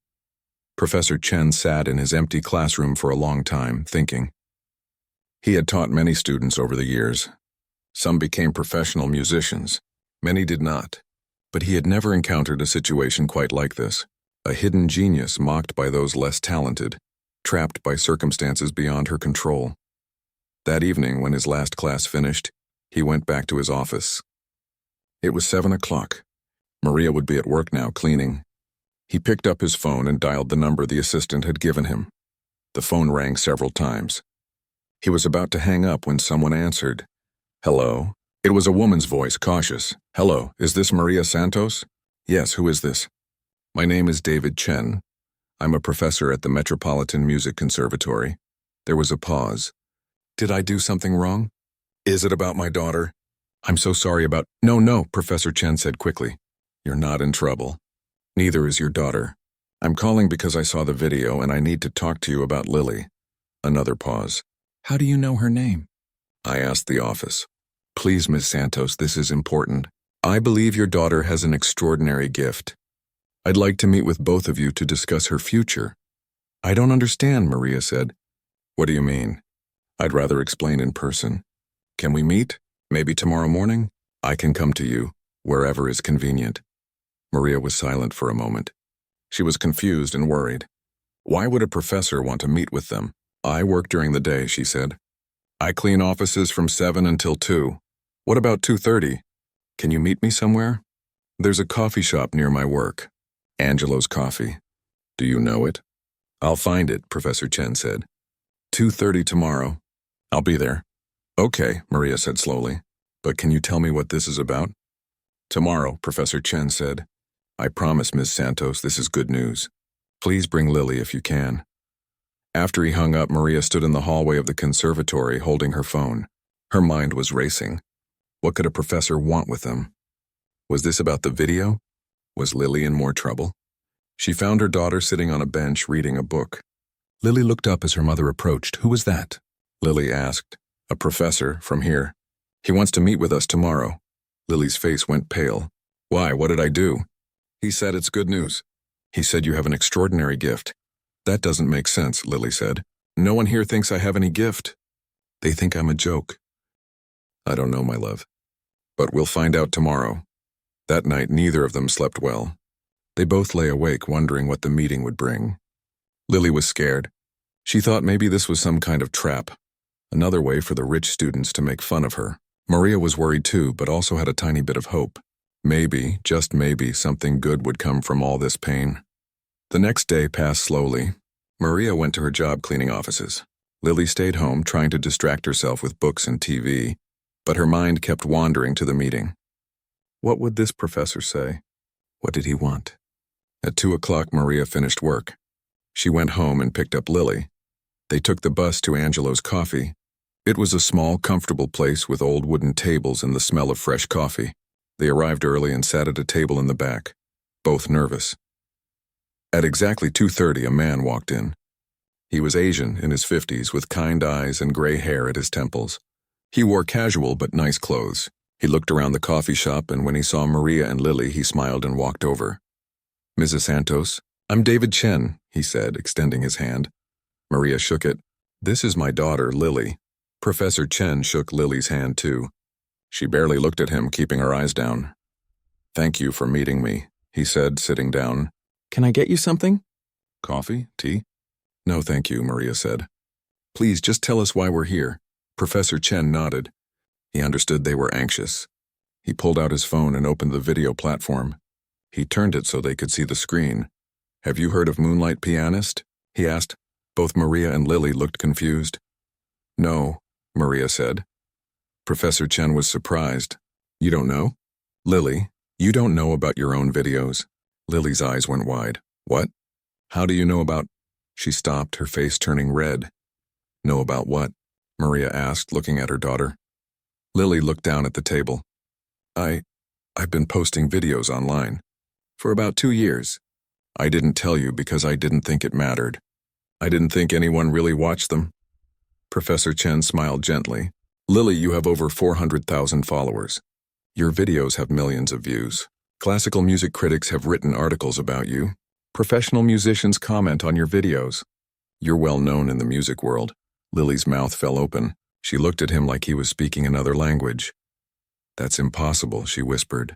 Professor Chen sat in his empty classroom for a long time, thinking. He had taught many students over the years. Some became professional musicians. Many did not. But he had never encountered a situation quite like this. A hidden genius mocked by those less talented, trapped by circumstances beyond her control. That evening, when his last class finished, he went back to his office. It was 7 o'clock. Maria would be at work now, cleaning. He picked up his phone and dialed the number the assistant had given him. The phone rang several times. He was about to hang up when someone answered. "Hello?" It was a woman's voice, cautious. "Hello, is this Maria Santos?" "Yes, who is this?" "My name is David Chen. I'm a professor at the Metropolitan Music Conservatory." There was a pause. "Did I do something wrong? Is it about my daughter?" "I'm so sorry about—" No, Professor Chen said quickly. "You're not in trouble. Neither is your daughter. I'm calling because I saw the video and I need to talk to you about Lily." Another pause. "How do you know her name?" "I asked the office." "Please, Ms. Santos, this is important. I believe your daughter has an extraordinary gift. I'd like to meet with both of you to discuss her future." "I don't understand," Maria said. "What do you mean?" "I'd rather explain in person. Can we meet? Maybe tomorrow morning? I can come to you, wherever is convenient." Maria was silent for a moment. She was confused and worried. Why would a professor want to meet with them? "I work during the day," she said. "I clean offices from 7 until 2. What about 2:30? Can you meet me somewhere?" "There's a coffee shop near my work. Angelo's Coffee. Do you know it?" "I'll find it," Professor Chen said. 2:30 tomorrow. I'll be there." "Okay," Maria said slowly. "But can you tell me what this is about?" "Tomorrow," Professor Chen said. "I promise, Ms. Santos, this is good news. Please bring Lily if you can." After he hung up, Maria stood in the hallway of the conservatory holding her phone. Her mind was racing. What could a professor want with them? Was this about the video? Was Lily in more trouble? She found her daughter sitting on a bench reading a book. Lily looked up as her mother approached. "Who was that?" Lily asked. "A professor, from here. He wants to meet with us tomorrow." Lily's face went pale. "Why, what did I do?" "He said it's good news. He said you have an extraordinary gift." "That doesn't make sense," Lily said. "No one here thinks I have any gift. They think I'm a joke." "I don't know, my love. But we'll find out tomorrow." That night, neither of them slept well. They both lay awake wondering what the meeting would bring. Lily was scared. She thought maybe this was some kind of trap, another way for the rich students to make fun of her. Maria was worried too, but also had a tiny bit of hope. Maybe, just maybe, something good would come from all this pain. The next day passed slowly. Maria went to her job cleaning offices. Lily stayed home, trying to distract herself with books and TV, but her mind kept wandering to the meeting. What would this professor say? What did he want? At 2 o'clock, Maria finished work. She went home and picked up Lily. They took the bus to Angelo's Coffee. It was a small, comfortable place with old wooden tables and the smell of fresh coffee. They arrived early and sat at a table in the back, both nervous. At exactly 2:30, a man walked in. He was Asian, in his 50s, with kind eyes and gray hair at his temples. He wore casual but nice clothes. He looked around the coffee shop, and when he saw Maria and Lily, he smiled and walked over. "Mrs. Santos, I'm David Chen," he said, extending his hand. Maria shook it. "This is my daughter, Lily." Professor Chen shook Lily's hand too. She barely looked at him, keeping her eyes down. "Thank you for meeting me," he said, sitting down. "Can I get you something?" "Coffee? Tea?" "No, thank you," Maria said. "Please, just tell us why we're here." Professor Chen nodded. He understood they were anxious. He pulled out his phone and opened the video platform. He turned it so they could see the screen. "Have you heard of Moonlight Pianist?" he asked. Both Maria and Lily looked confused. "No," Maria said. Professor Chen was surprised. "You don't know? Lily, you don't know about your own videos?" Lily's eyes went wide. "What? How do you know about—" She stopped, her face turning red. "Know about what?" Maria asked, looking at her daughter. Lily looked down at the table. I've been posting videos online. For about 2 years. I didn't tell you because I didn't think it mattered. I didn't think anyone really watched them." Professor Chen smiled gently. "Lily, you have over 400,000 followers. Your videos have millions of views. Classical music critics have written articles about you. Professional musicians comment on your videos. You're well known in the music world." Lily's mouth fell open. She looked at him like he was speaking another language. "That's impossible," she whispered.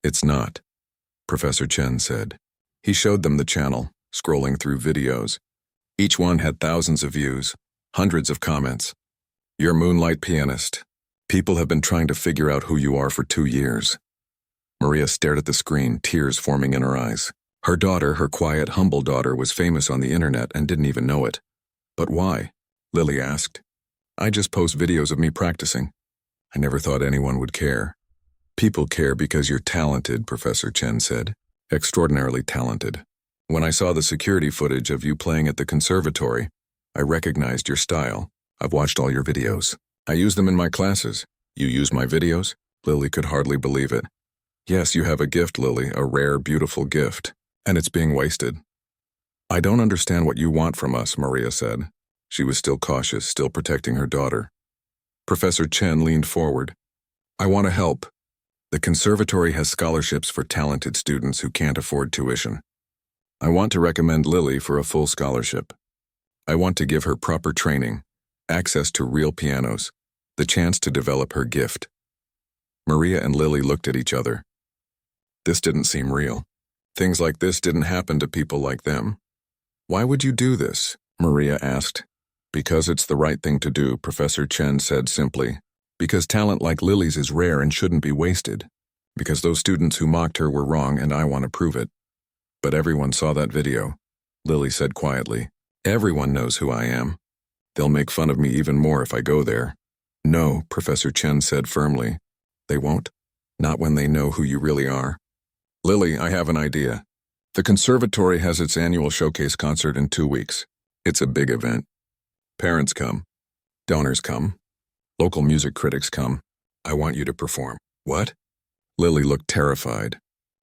"It's not," Professor Chen said. He showed them the channel, scrolling through videos. Each one had thousands of views, hundreds of comments. "You're Moonlight Pianist. People have been trying to figure out who you are for 2 years." Maria stared at the screen, tears forming in her eyes. Her daughter, her quiet, humble daughter, was famous on the internet and didn't even know it. "But why?" Lily asked. "I just post videos of me practicing. I never thought anyone would care." "People care because you're talented," Professor Chen said. "Extraordinarily talented. When I saw the security footage of you playing at the conservatory, I recognized your style. I've watched all your videos. I use them in my classes." "You use my videos?" Lily could hardly believe it. "Yes, you have a gift, Lily, a rare, beautiful gift. And it's being wasted." "I don't understand what you want from us," Maria said. She was still cautious, still protecting her daughter. Professor Chen leaned forward. "I want to help. The conservatory has scholarships for talented students who can't afford tuition. I want to recommend Lily for a full scholarship. I want to give her proper training, access to real pianos, the chance to develop her gift." Maria and Lily looked at each other. This didn't seem real. Things like this didn't happen to people like them. "Why would you do this?" Maria asked. "Because it's the right thing to do," Professor Chen said simply. "Because talent like Lily's is rare and shouldn't be wasted. Because those students who mocked her were wrong and I want to prove it." "But everyone saw that video," Lily said quietly. "Everyone knows who I am. They'll make fun of me even more if I go there." "No," Professor Chen said firmly. "They won't. Not when they know who you really are." "Lily, I have an idea. The conservatory has its annual showcase concert in 2 weeks. It's a big event. Parents come. Donors come. Local music critics come. I want you to perform." "What?" Lily looked terrified.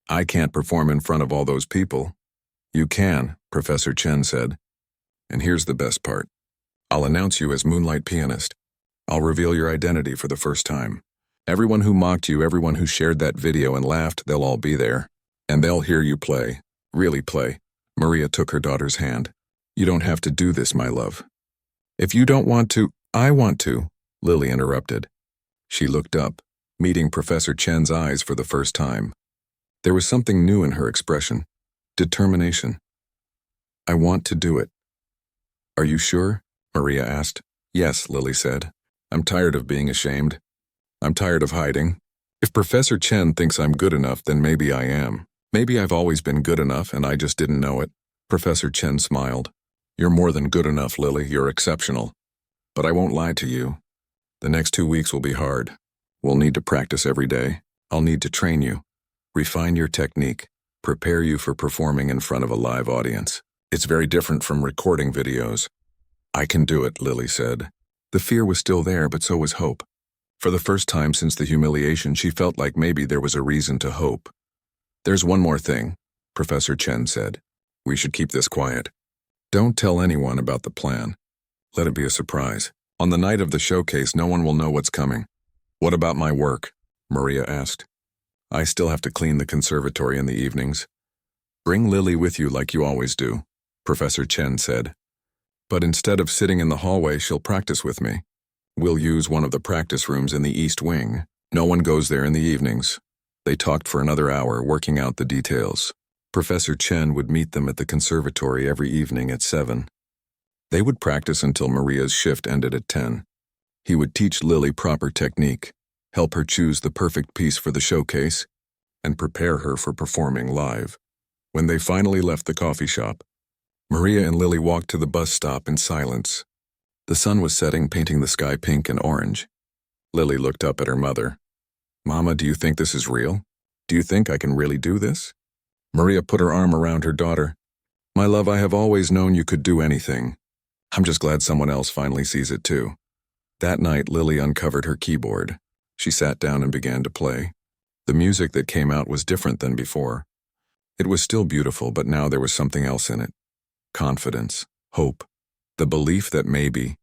"I can't perform in front of all those people." "You can," Professor Chen said. "And here's the best part. I'll announce you as Moonlight Pianist. I'll reveal your identity for the first time. Everyone who mocked you, everyone who shared that video and laughed, they'll all be there. And they'll hear you play. Really play." Maria took her daughter's hand. "You don't have to do this, my love." "If you don't want to, I want to," Lily interrupted. She looked up, meeting Professor Chen's eyes for the first time. There was something new in her expression. Determination. I want to do it. Are you sure? Maria asked. Yes, Lily said. I'm tired of being ashamed. I'm tired of hiding. If Professor Chen thinks I'm good enough, then maybe I am. Maybe I've always been good enough and I just didn't know it. Professor Chen smiled. You're more than good enough, Lily. You're exceptional. But I won't lie to you. The next 2 weeks will be hard. We'll need to practice every day. I'll need to train you, refine your technique, prepare you for performing in front of a live audience. It's very different from recording videos. I can do it, Lily said. The fear was still there, but so was hope. For the first time since the humiliation, she felt like maybe there was a reason to hope. There's one more thing, Professor Chen said. We should keep this quiet. Don't tell anyone about the plan. Let it be a surprise. On the night of the showcase, no one will know what's coming. What about my work? Maria asked. I still have to clean the conservatory in the evenings. Bring Lily with you like you always do, Professor Chen said. But instead of sitting in the hallway, she'll practice with me. We'll use one of the practice rooms in the East Wing. No one goes there in the evenings. They talked for another hour, working out the details. Professor Chen would meet them at the conservatory every evening at 7. They would practice until Maria's shift ended at 10. He would teach Lily proper technique, help her choose the perfect piece for the showcase, and prepare her for performing live. When they finally left the coffee shop, Maria and Lily walked to the bus stop in silence. The sun was setting, painting the sky pink and orange. Lily looked up at her mother. Mama, do you think this is real? Do you think I can really do this? Maria put her arm around her daughter. My love, I have always known you could do anything. I'm just glad someone else finally sees it too. That night, Lily uncovered her keyboard. She sat down and began to play. The music that came out was different than before. It was still beautiful, but now there was something else in it. Confidence, hope, the belief that maybe,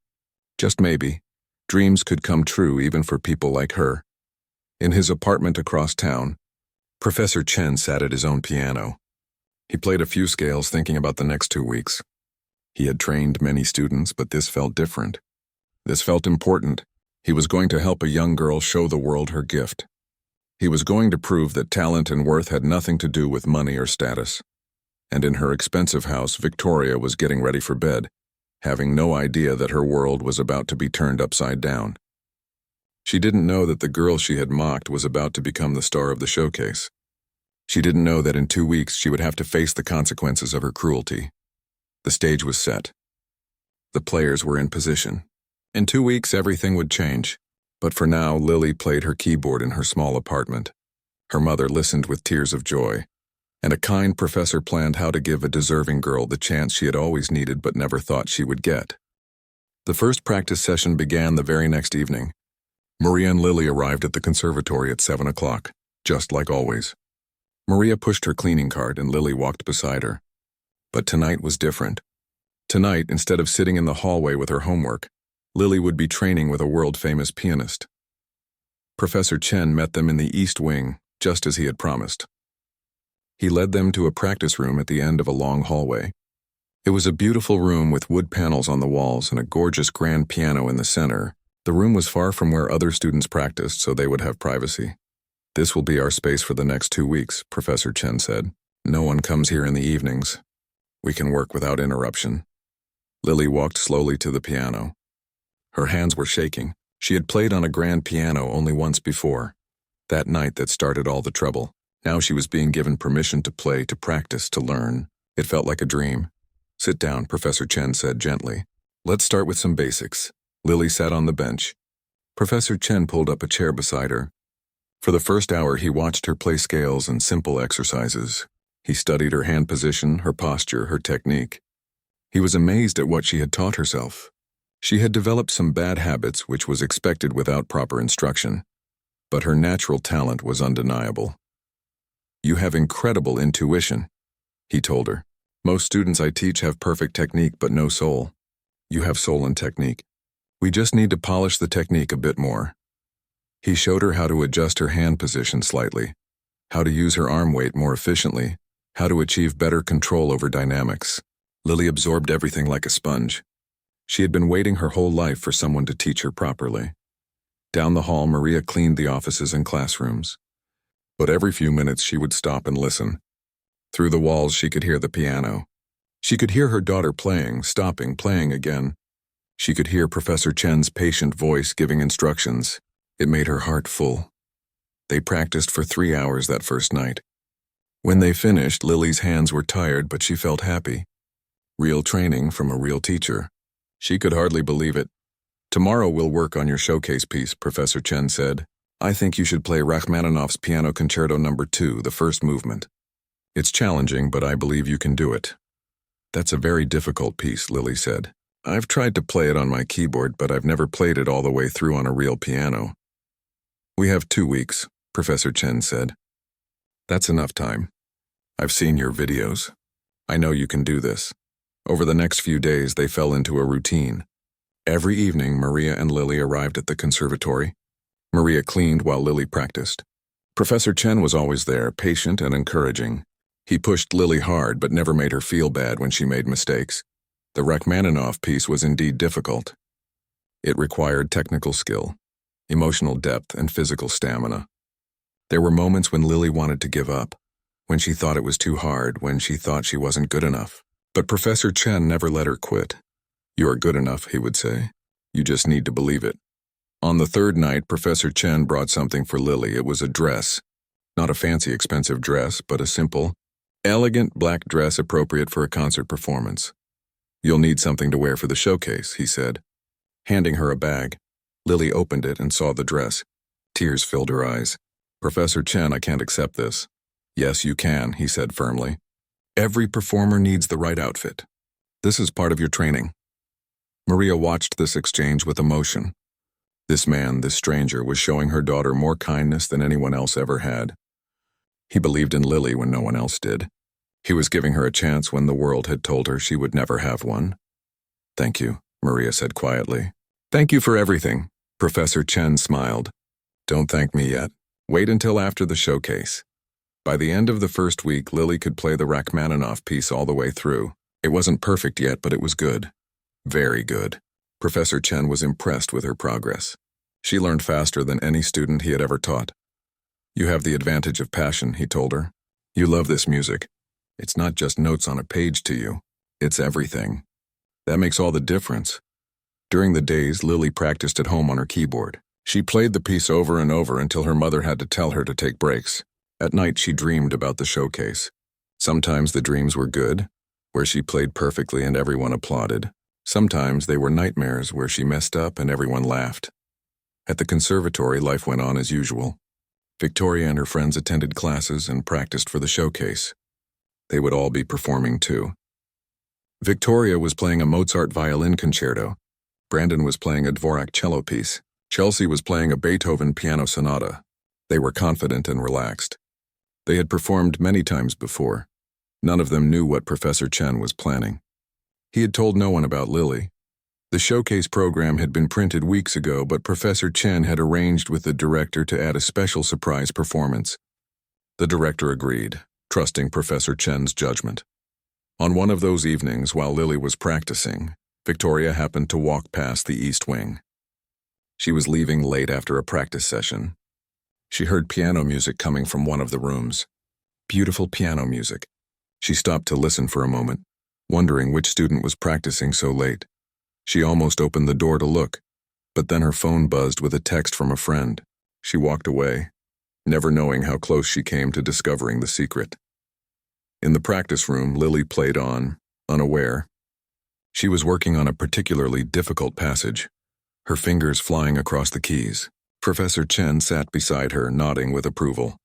just maybe, dreams could come true even for people like her. In his apartment across town, Professor Chen sat at his own piano. He played a few scales, thinking about the next 2 weeks. He had trained many students, but this felt different. This felt important. He was going to help a young girl show the world her gift. He was going to prove that talent and worth had nothing to do with money or status. And in her expensive house, Victoria was getting ready for bed, having no idea that her world was about to be turned upside down. She didn't know that the girl she had mocked was about to become the star of the showcase. She didn't know that in 2 weeks she would have to face the consequences of her cruelty. The stage was set. The players were in position. In 2 weeks, everything would change. But for now, Lily played her keyboard in her small apartment. Her mother listened with tears of joy. And a kind professor planned how to give a deserving girl the chance she had always needed but never thought she would get. The first practice session began the very next evening. Maria and Lily arrived at the conservatory at 7 o'clock, just like always. Maria pushed her cleaning cart and Lily walked beside her. But tonight was different. Tonight, instead of sitting in the hallway with her homework, Lily would be training with a world-famous pianist. Professor Chen met them in the East Wing, just as he had promised. He led them to a practice room at the end of a long hallway. It was a beautiful room with wood panels on the walls and a gorgeous grand piano in the center. The room was far from where other students practiced, so they would have privacy. This will be our space for the next 2 weeks, Professor Chen said. No one comes here in the evenings. We can work without interruption. Lily walked slowly to the piano. Her hands were shaking. She had played on a grand piano only once before. That night that started all the trouble. Now she was being given permission to play, to practice, to learn. It felt like a dream. Sit down, Professor Chen said gently. Let's start with some basics. Lily sat on the bench. Professor Chen pulled up a chair beside her. For the first hour, he watched her play scales and simple exercises. He studied her hand position, her posture, her technique. He was amazed at what she had taught herself. She had developed some bad habits, which was expected without proper instruction. But her natural talent was undeniable. You have incredible intuition, he told her. Most students I teach have perfect technique but no soul. You have soul and technique. We just need to polish the technique a bit more. He showed her how to adjust her hand position slightly, how to use her arm weight more efficiently, how to achieve better control over dynamics. Lily absorbed everything like a sponge. She had been waiting her whole life for someone to teach her properly. Down the hall, Maria cleaned the offices and classrooms. But every few minutes she would stop and listen. Through the walls she could hear the piano. She could hear her daughter playing, stopping, playing again. She could hear Professor Chen's patient voice giving instructions. It made her heart full. They practiced for 3 hours that first night. When they finished, Lily's hands were tired, but she felt happy. Real training from a real teacher. She could hardly believe it. "Tomorrow we'll work on your showcase piece," Professor Chen said. "I think you should play Rachmaninoff's Piano Concerto No. 2, the first movement. It's challenging, but I believe you can do it." "That's a very difficult piece," Lily said. "I've tried to play it on my keyboard, but I've never played it all the way through on a real piano." "We have 2 weeks," Professor Chen said. "That's enough time. I've seen your videos. I know you can do this." Over the next few days, they fell into a routine. Every evening, Maria and Lily arrived at the conservatory. Maria cleaned while Lily practiced. Professor Chen was always there, patient and encouraging. He pushed Lily hard, but never made her feel bad when she made mistakes. The Rachmaninoff piece was indeed difficult. It required technical skill, emotional depth, and physical stamina. There were moments when Lily wanted to give up, when she thought it was too hard, when she thought she wasn't good enough. But Professor Chen never let her quit. "You are good enough," he would say. "You just need to believe it." On the third night, Professor Chen brought something for Lily. It was a dress. Not a fancy, expensive dress, but a simple, elegant black dress appropriate for a concert performance. "You'll need something to wear for the showcase," he said. Handing her a bag, Lily opened it and saw the dress. Tears filled her eyes. "Professor Chen, I can't accept this." "Yes, you can," he said firmly. "Every performer needs the right outfit. This is part of your training." Maria watched this exchange with emotion. This man, this stranger, was showing her daughter more kindness than anyone else ever had. He believed in Lily when no one else did. He was giving her a chance when the world had told her she would never have one. "Thank you," Maria said quietly. "Thank you for everything," Professor Chen smiled. "Don't thank me yet. Wait until after the showcase." By the end of the first week, Lily could play the Rachmaninoff piece all the way through. It wasn't perfect yet, but it was good. Very good. Professor Chen was impressed with her progress. She learned faster than any student he had ever taught. "You have the advantage of passion," he told her. "You love this music. It's not just notes on a page to you. It's everything. That makes all the difference." During the days, Lily practiced at home on her keyboard. She played the piece over and over until her mother had to tell her to take breaks. At night, she dreamed about the showcase. Sometimes the dreams were good, where she played perfectly and everyone applauded. Sometimes they were nightmares where she messed up and everyone laughed. At the conservatory, life went on as usual. Victoria and her friends attended classes and practiced for the showcase. They would all be performing too. Victoria was playing a Mozart violin concerto. Brandon was playing a Dvorak cello piece. Chelsea was playing a Beethoven piano sonata. They were confident and relaxed. They had performed many times before. None of them knew what Professor Chen was planning. He had told no one about Lily. The showcase program had been printed weeks ago, but Professor Chen had arranged with the director to add a special surprise performance. The director agreed, trusting Professor Chen's judgment. On one of those evenings, while Lily was practicing, Victoria happened to walk past the East Wing. She was leaving late after a practice session. She heard piano music coming from one of the rooms. Beautiful piano music. She stopped to listen for a moment, wondering which student was practicing so late. She almost opened the door to look, but then her phone buzzed with a text from a friend. She walked away, never knowing how close she came to discovering the secret. In the practice room, Lily played on, unaware. She was working on a particularly difficult passage, her fingers flying across the keys. Professor Chen sat beside her, nodding with approval.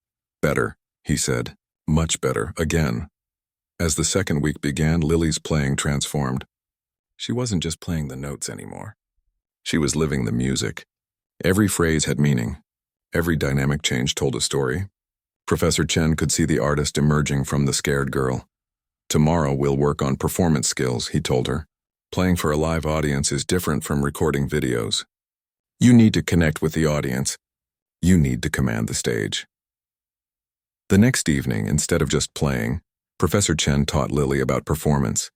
"Better," he said. "Much better, again." As the second week began, Lily's playing transformed. She wasn't just playing the notes anymore. She was living the music. Every phrase had meaning. Every dynamic change told a story. Professor Chen could see the artist emerging from the scared girl. "Tomorrow we'll work on performance skills," he told her. "Playing for a live audience is different from recording videos. You need to connect with the audience. You need to command the stage." The next evening, instead of just playing, Professor Chen taught Lily about performance.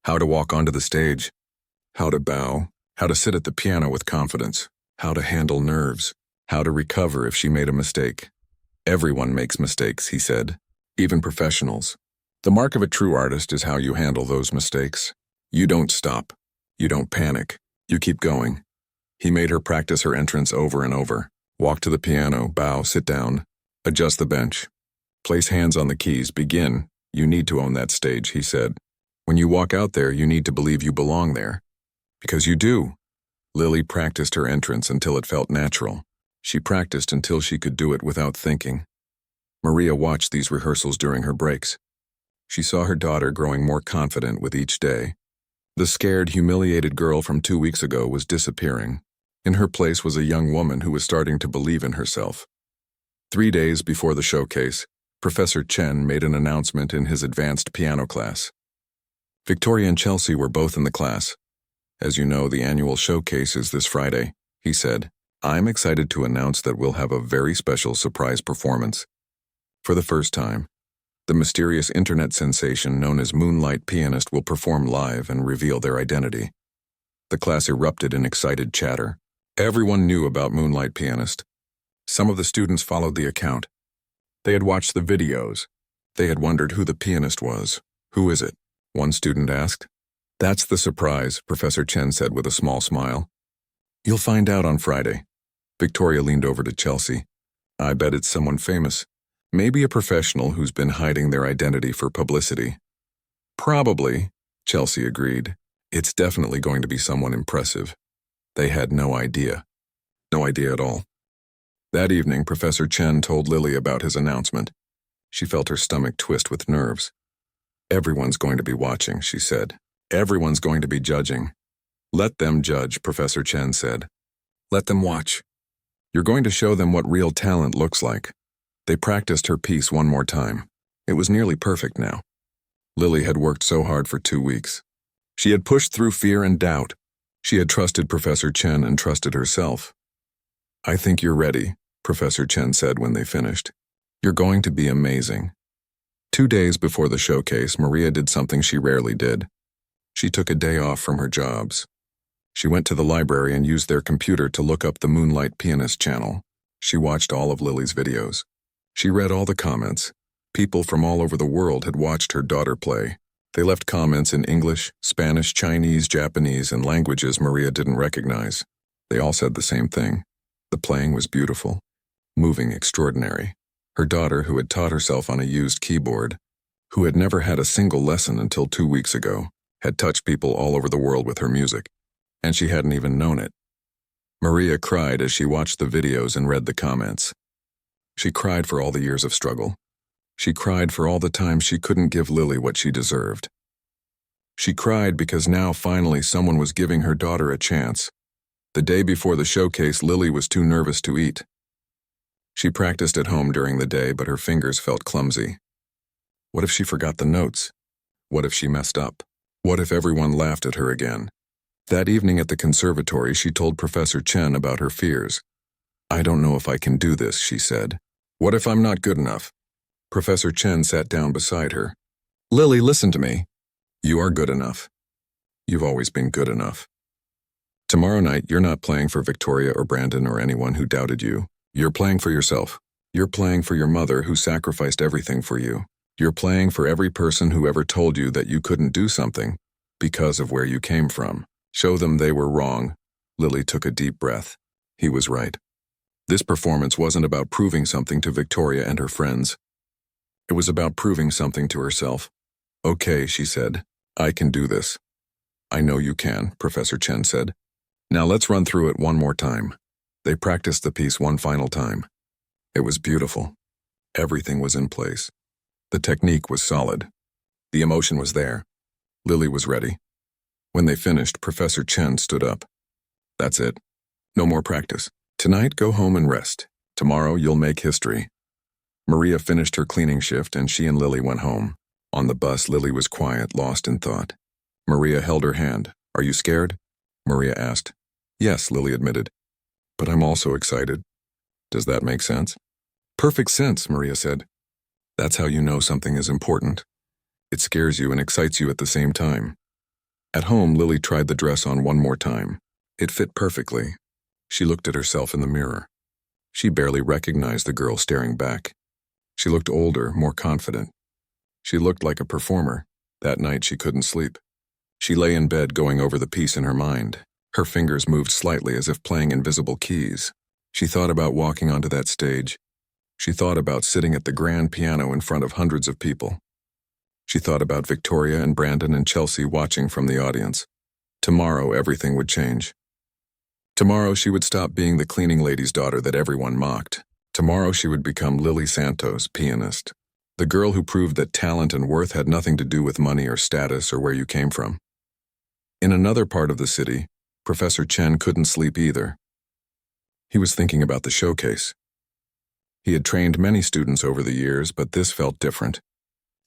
How to walk onto the stage, how to bow, how to sit at the piano with confidence, how to handle nerves, how to recover if she made a mistake. Everyone makes mistakes, he said. Even professionals. The mark of a true artist is how you handle those mistakes. You don't stop. You don't panic. You keep going. He made her practice her entrance over and over. Walk to the piano, bow, sit down, adjust the bench. Place hands on the keys, begin. You need to own that stage, he said. When you walk out there, you need to believe you belong there. Because you do. Lily practiced her entrance until it felt natural. She practiced until she could do it without thinking. Maria watched these rehearsals during her breaks. She saw her daughter growing more confident with each day. The scared, humiliated girl from 2 weeks ago was disappearing. In her place was a young woman who was starting to believe in herself. 3 days before the showcase, Professor Chen made an announcement in his advanced piano class. Victoria and Chelsea were both in the class. As you know, the annual showcase is this Friday, he said. I'm excited to announce that we'll have a very special surprise performance. For the first time, the mysterious internet sensation known as Moonlight Pianist will perform live and reveal their identity. The class erupted in excited chatter. Everyone knew about Moonlight Pianist. Some of the students followed the account. They had watched the videos. They had wondered who the pianist was. Who is it? One student asked. That's the surprise, Professor Chen said with a small smile. You'll find out on Friday. Victoria leaned over to Chelsea. I bet it's someone famous. Maybe a professional who's been hiding their identity for publicity. Probably, Chelsea agreed. It's definitely going to be someone impressive. They had no idea. No idea at all. That evening, Professor Chen told Lily about his announcement. She felt her stomach twist with nerves. Everyone's going to be watching, she said. Everyone's going to be judging. Let them judge, Professor Chen said. Let them watch. You're going to show them what real talent looks like. They practiced her piece one more time. It was nearly perfect now. Lily had worked so hard for 2 weeks. She had pushed through fear and doubt. She had trusted Professor Chen and trusted herself. I think you're ready, Professor Chen said when they finished. You're going to be amazing. 2 days before the showcase, Maria did something she rarely did. She took a day off from her jobs. She went to the library and used their computer to look up the Moonlight Pianist channel. She watched all of Lily's videos. She read all the comments. People from all over the world had watched her daughter play. They left comments in English, Spanish, Chinese, Japanese, and languages Maria didn't recognize. They all said the same thing. The playing was beautiful, moving, extraordinary. Her daughter, who had taught herself on a used keyboard, who had never had a single lesson until 2 weeks ago, had touched people all over the world with her music, and she hadn't even known it. Maria cried as she watched the videos and read the comments. She cried for all the years of struggle. She cried for all the times she couldn't give Lily what she deserved. She cried because now finally someone was giving her daughter a chance. The day before the showcase, Lily was too nervous to eat. She practiced at home during the day, but her fingers felt clumsy. What if she forgot the notes? What if she messed up? What if everyone laughed at her again? That evening at the conservatory, she told Professor Chen about her fears. I don't know if I can do this, she said. What if I'm not good enough? Professor Chen sat down beside her. Lily, listen to me. You are good enough. You've always been good enough. Tomorrow night, you're not playing for Victoria or Brandon or anyone who doubted you. You're playing for yourself. You're playing for your mother who sacrificed everything for you. You're playing for every person who ever told you that you couldn't do something because of where you came from. Show them they were wrong. Lily took a deep breath. He was right. This performance wasn't about proving something to Victoria and her friends. It was about proving something to herself. Okay, she said. I can do this. I know you can, Professor Chen said. Now let's run through it one more time. They practiced the piece one final time. It was beautiful. Everything was in place. The technique was solid. The emotion was there. Lily was ready. When they finished, Professor Chen stood up. That's it. No more practice. Tonight, go home and rest. Tomorrow, you'll make history. Maria finished her cleaning shift and she and Lily went home. On the bus, Lily was quiet, lost in thought. Maria held her hand. Are you scared? Maria asked. Yes, Lily admitted. But I'm also excited. Does that make sense? Perfect sense, Maria said. That's how you know something is important. It scares you and excites you at the same time. At home, Lily tried the dress on one more time. It fit perfectly. She looked at herself in the mirror. She barely recognized the girl staring back. She looked older, more confident. She looked like a performer. That night she couldn't sleep. She lay in bed going over the piece in her mind. Her fingers moved slightly as if playing invisible keys. She thought about walking onto that stage. She thought about sitting at the grand piano in front of hundreds of people. She thought about Victoria and Brandon and Chelsea watching from the audience. Tomorrow everything would change. Tomorrow she would stop being the cleaning lady's daughter that everyone mocked. Tomorrow she would become Lily Santos, pianist. The girl who proved that talent and worth had nothing to do with money or status or where you came from. In another part of the city, Professor Chen couldn't sleep either. He was thinking about the showcase. He had trained many students over the years, but this felt different.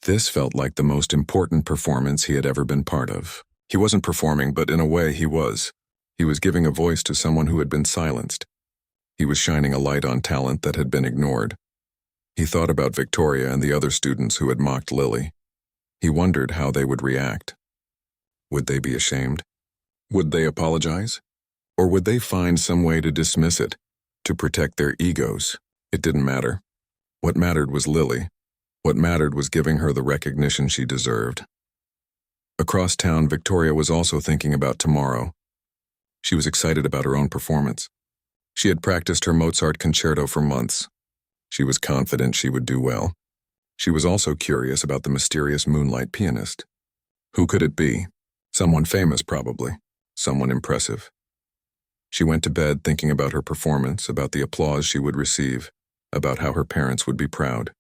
This felt like the most important performance he had ever been part of. He wasn't performing, but in a way he was. He was giving a voice to someone who had been silenced. He was shining a light on talent that had been ignored. He thought about Victoria and the other students who had mocked Lily. He wondered how they would react. Would they be ashamed? Would they apologize? Or would they find some way to dismiss it, to protect their egos? It didn't matter. What mattered was Lily. What mattered was giving her the recognition she deserved. Across town, Victoria was also thinking about tomorrow. She was excited about her own performance. She had practiced her Mozart concerto for months. She was confident she would do well. She was also curious about the mysterious moonlight pianist. Who could it be? Someone famous, probably. Someone impressive. She went to bed thinking about her performance, about the applause she would receive, about how her parents would be proud.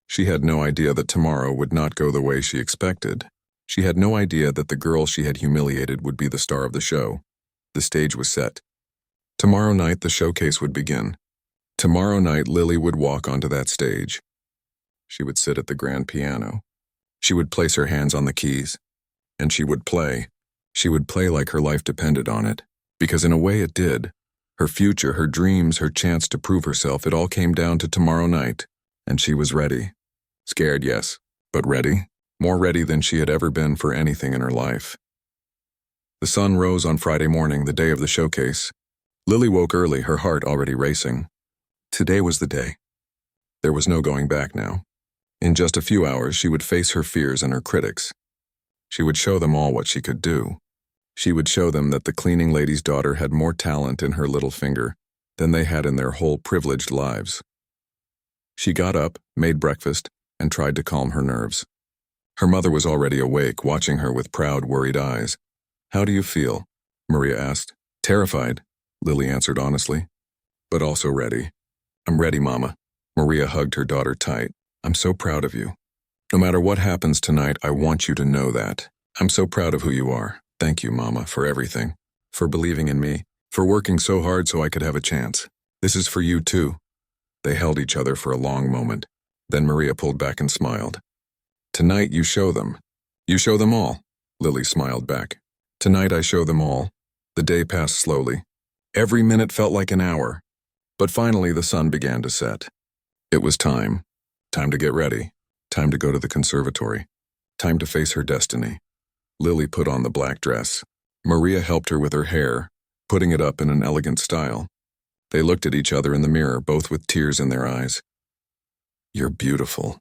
She had no idea that tomorrow would not go the way she expected. She had no idea that the girl she had humiliated would be the star of the show. The stage was set. Tomorrow night the showcase would begin. Tomorrow night Lily would walk onto that stage. She would sit at the grand piano. She would place her hands on the keys. And she would play. She would play like her life depended on it. Because in a way it did. Her future, her dreams, her chance to prove herself, it all came down to tomorrow night. And she was ready. Scared, yes, but ready. More ready than she had ever been for anything in her life. The sun rose on Friday morning, the day of the showcase. Lily woke early, her heart already racing. Today was the day. There was no going back now. In just a few hours, she would face her fears and her critics. She would show them all what she could do. She would show them that the cleaning lady's daughter had more talent in her little finger than they had in their whole privileged lives. She got up, made breakfast, and tried to calm her nerves. Her mother was already awake, watching her with proud, worried eyes. "How do you feel?" Maria asked. "Terrified," Lily answered honestly, "but also ready." "I'm ready, Mama." Maria hugged her daughter tight. "I'm so proud of you. No matter what happens tonight, I want you to know that. I'm so proud of who you are. Thank you, Mama, for everything. For believing in me. For working so hard so I could have a chance. This is for you, too." They held each other for a long moment. Then Maria pulled back and smiled. "Tonight you show them. You show them all," Lily smiled back. "Tonight I show them all." The day passed slowly. Every minute felt like an hour. But finally the sun began to set. It was time. Time to get ready. Time to go to the conservatory. Time to face her destiny. Lily put on the black dress. Maria helped her with her hair, putting it up in an elegant style. They looked at each other in the mirror, both with tears in their eyes. "You're beautiful,"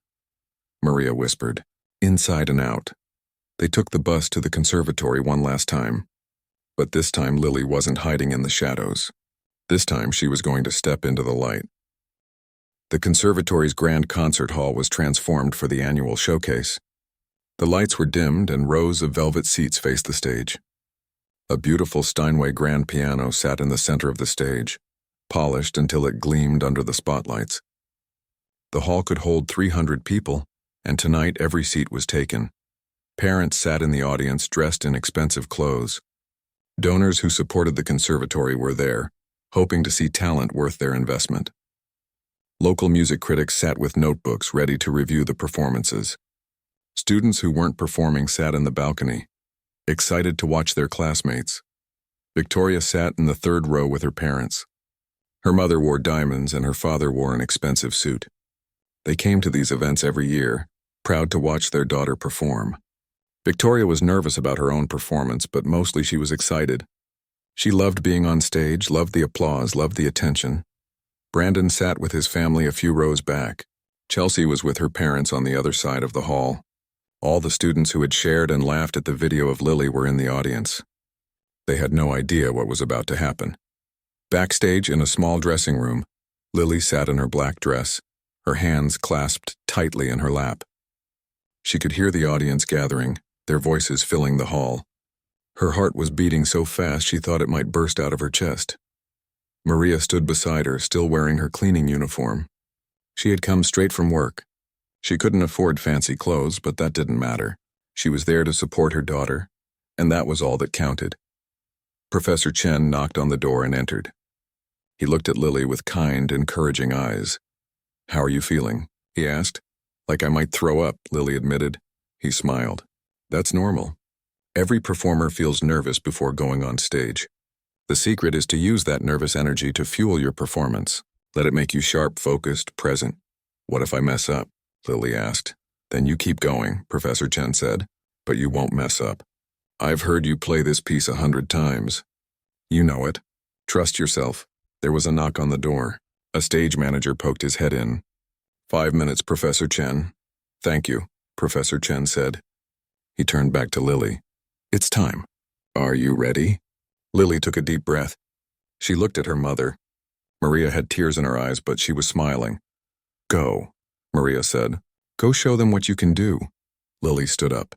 Maria whispered, inside and out. They took the bus to the conservatory one last time. But this time Lily wasn't hiding in the shadows. This time she was going to step into the light. The conservatory's grand concert hall was transformed for the annual showcase. The lights were dimmed and rows of velvet seats faced the stage. A beautiful Steinway grand piano sat in the center of the stage, polished until it gleamed under the spotlights. The hall could hold 300 people, and tonight every seat was taken. Parents sat in the audience dressed in expensive clothes. Donors who supported the conservatory were there, hoping to see talent worth their investment. Local music critics sat with notebooks ready to review the performances. Students who weren't performing sat in the balcony, excited to watch their classmates. Victoria sat in the third row with her parents. Her mother wore diamonds and her father wore an expensive suit. They came to these events every year, proud to watch their daughter perform. Victoria was nervous about her own performance, but mostly she was excited. She loved being on stage, loved the applause, loved the attention. Brandon sat with his family a few rows back. Chelsea was with her parents on the other side of the hall. All the students who had shared and laughed at the video of Lily were in the audience. They had no idea what was about to happen. Backstage in a small dressing room, Lily sat in her black dress, her hands clasped tightly in her lap. She could hear the audience gathering, their voices filling the hall. Her heart was beating so fast she thought it might burst out of her chest. Maria stood beside her, still wearing her cleaning uniform. She had come straight from work. She couldn't afford fancy clothes, but that didn't matter. She was there to support her daughter, and that was all that counted. Professor Chen knocked on the door and entered. He looked at Lily with kind, encouraging eyes. "How are you feeling?" he asked. "Like I might throw up," Lily admitted. He smiled. "That's normal. Every performer feels nervous before going on stage. The secret is to use that nervous energy to fuel your performance. Let it make you sharp, focused, present." "What if I mess up?" Lily asked. "Then you keep going," Professor Chen said. "But you won't mess up. I've heard you play this piece 100 times. You know it. Trust yourself." There was a knock on the door. A stage manager poked his head in. "5 minutes, Professor Chen." "Thank you," Professor Chen said. He turned back to Lily. "It's time. Are you ready?" Lily took a deep breath. She looked at her mother. Maria had tears in her eyes, but she was smiling. "Go," Maria said. "Go show them what you can do." Lily stood up.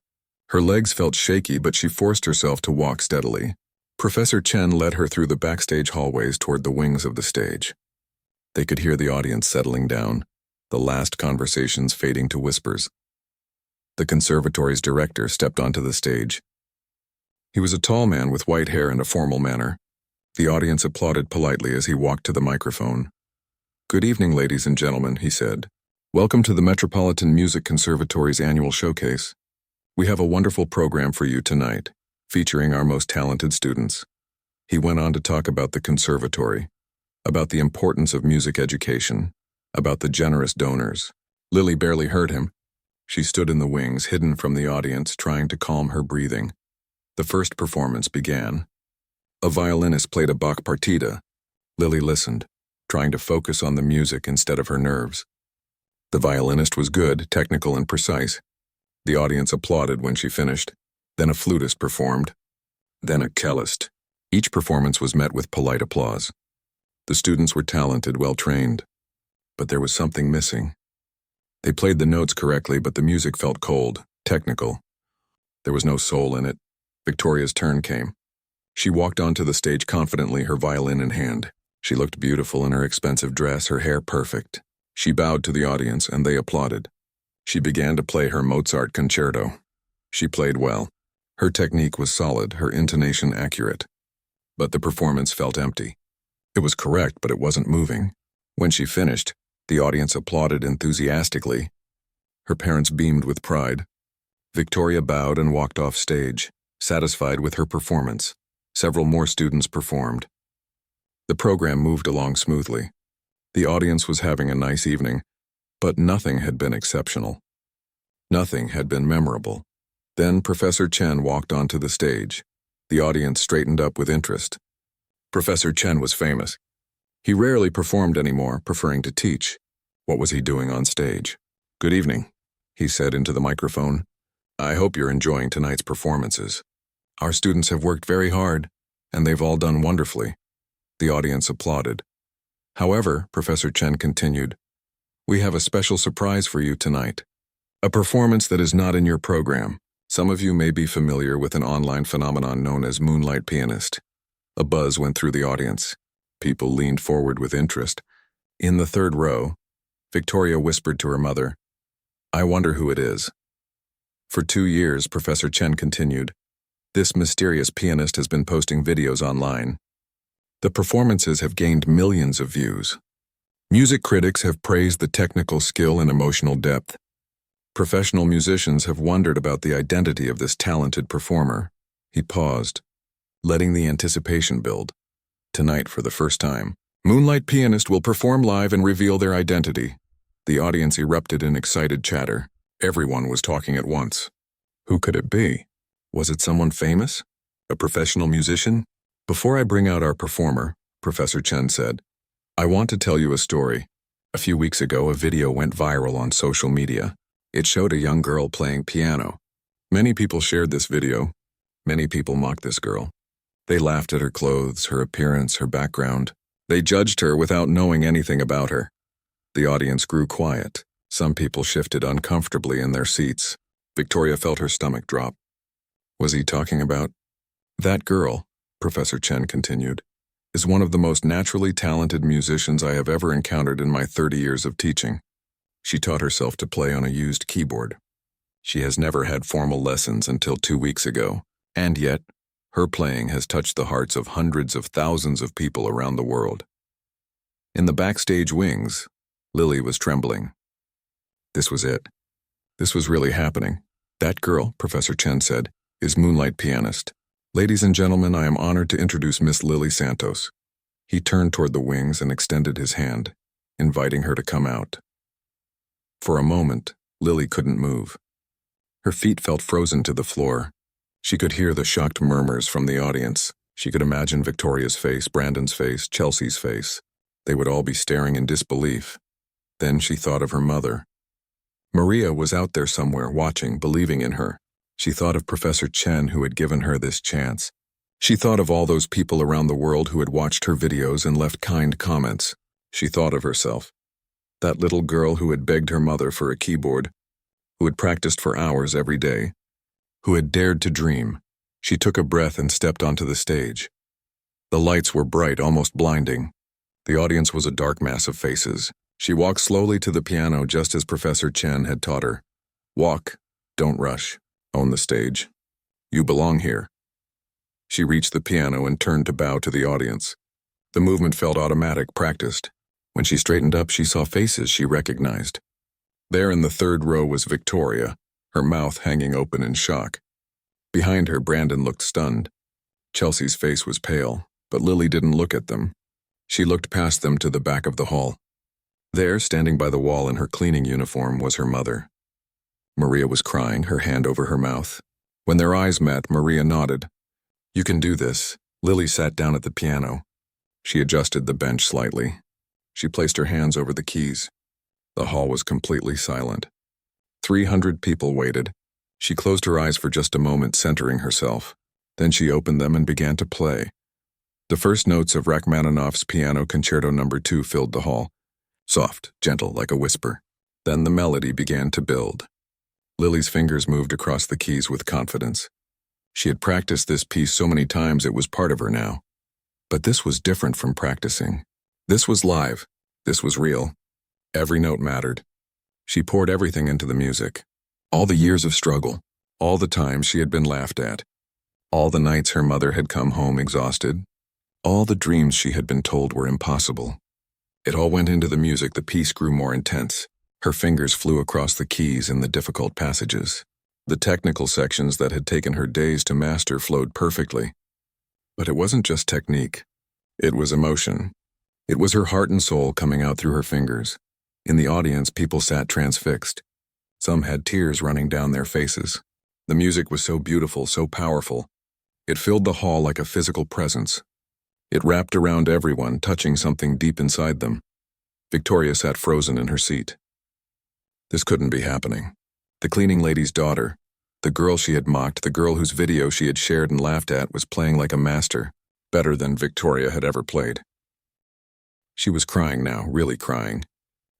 Her legs felt shaky, but she forced herself to walk steadily. Professor Chen led her through the backstage hallways toward the wings of the stage. They could hear the audience settling down, the last conversations fading to whispers. The conservatory's director stepped onto the stage. He was a tall man with white hair and a formal manner. The audience applauded politely as he walked to the microphone. "Good evening, ladies and gentlemen," he said. "Welcome to the Metropolitan Music Conservatory's annual showcase. We have a wonderful program for you tonight, featuring our most talented students." He went on to talk about the conservatory, about the importance of music education, about the generous donors. Lily barely heard him. She stood in the wings, hidden from the audience, trying to calm her breathing. The first performance began. A violinist played a Bach partita. Lily listened, trying to focus on the music instead of her nerves. The violinist was good, technical, and precise. The audience applauded when she finished. Then a flutist performed. Then a cellist. Each performance was met with polite applause. The students were talented, well-trained. But there was something missing. They played the notes correctly, but the music felt cold, technical. There was no soul in it. Victoria's turn came. She walked onto the stage confidently, her violin in hand. She looked beautiful in her expensive dress, her hair perfect. She bowed to the audience, and they applauded. She began to play her Mozart concerto. She played well. Her technique was solid, her intonation accurate. But the performance felt empty. It was correct, but it wasn't moving. When she finished, the audience applauded enthusiastically. Her parents beamed with pride. Victoria bowed and walked off stage, satisfied with her performance. Several more students performed. The program moved along smoothly. The audience was having a nice evening, but nothing had been exceptional. Nothing had been memorable. Then Professor Chen walked onto the stage. The audience straightened up with interest. Professor Chen was famous. He rarely performed anymore, preferring to teach. What was he doing on stage? "Good evening," he said into the microphone. "I hope you're enjoying tonight's performances. Our students have worked very hard, and they've all done wonderfully." The audience applauded. "However," Professor Chen continued, "we have a special surprise for you tonight. A performance that is not in your program. Some of you may be familiar with an online phenomenon known as Moonlight Pianist." A buzz went through the audience. People leaned forward with interest. In the third row, Victoria whispered to her mother, "I wonder who it is." For 2 years, Professor Chen continued, this mysterious pianist has been posting videos online. The performances have gained millions of views. Music critics have praised the technical skill and emotional depth. Professional musicians have wondered about the identity of this talented performer. He paused, letting the anticipation build. Tonight, for the first time, Moonlight Pianist will perform live and reveal their identity. The audience erupted in excited chatter. Everyone was talking at once. Who could it be? Was it someone famous? A professional musician? "Before I bring out our performer," Professor Chen said, "I want to tell you a story. A few weeks ago, a video went viral on social media. It showed a young girl playing piano. Many people shared this video. Many people mocked this girl. They laughed at her clothes, her appearance, her background. They judged her without knowing anything about her. The audience grew quiet. Some people shifted uncomfortably in their seats. Victoria felt her stomach drop. Was he talking about? That girl, Professor Chen continued, is one of the most naturally talented musicians I have ever encountered in my 30 years of teaching. She taught herself to play on a used keyboard. She has never had formal lessons until 2 weeks ago, and yet, her playing has touched the hearts of hundreds of thousands of people around the world. In the backstage wings, Lily was trembling. This was it. This was really happening. That girl, Professor Chen said, is Moonlight Pianist. Ladies and gentlemen, I am honored to introduce Miss Lily Santos. He turned toward the wings and extended his hand, inviting her to come out. For a moment, Lily couldn't move. Her feet felt frozen to the floor. She could hear the shocked murmurs from the audience. She could imagine Victoria's face, Brandon's face, Chelsea's face. They would all be staring in disbelief. Then she thought of her mother. Maria was out there somewhere, watching, believing in her. She thought of Professor Chen, who had given her this chance. She thought of all those people around the world who had watched her videos and left kind comments. She thought of herself. That little girl who had begged her mother for a keyboard, who had practiced for hours every day, who had dared to dream. She took a breath and stepped onto the stage. The lights were bright, almost blinding. The audience was a dark mass of faces. She walked slowly to the piano just as Professor Chen had taught her. Walk, don't rush. Own the stage. You belong here. She reached the piano and turned to bow to the audience. The movement felt automatic, practiced. When she straightened up, she saw faces she recognized. There in the third row was Victoria, her mouth hanging open in shock. Behind her, Brandon looked stunned. Chelsea's face was pale, but Lily didn't look at them. She looked past them to the back of the hall. There, standing by the wall in her cleaning uniform, was her mother. Maria was crying, her hand over her mouth. When their eyes met, Maria nodded. You can do this. Lily sat down at the piano. She adjusted the bench slightly. She placed her hands over the keys. The hall was completely silent. 300 people waited. She closed her eyes for just a moment, centering herself. Then she opened them and began to play. The first notes of Rachmaninoff's Piano Concerto No. 2 filled the hall. Soft, gentle, like a whisper. Then the melody began to build. Lily's fingers moved across the keys with confidence. She had practiced this piece so many times it was part of her now. But this was different from practicing. This was live. This was real. Every note mattered. She poured everything into the music. All the years of struggle. All the times she had been laughed at. All the nights her mother had come home exhausted. All the dreams she had been told were impossible. It all went into the music. The piece grew more intense. Her fingers flew across the keys in the difficult passages. The technical sections that had taken her days to master flowed perfectly. But it wasn't just technique. It was emotion. It was her heart and soul coming out through her fingers. In the audience, people sat transfixed. Some had tears running down their faces. The music was so beautiful, so powerful. It filled the hall like a physical presence. It wrapped around everyone, touching something deep inside them. Victoria sat frozen in her seat. This couldn't be happening. The cleaning lady's daughter, the girl she had mocked, the girl whose video she had shared and laughed at, was playing like a master, better than Victoria had ever played. She was crying now, really crying.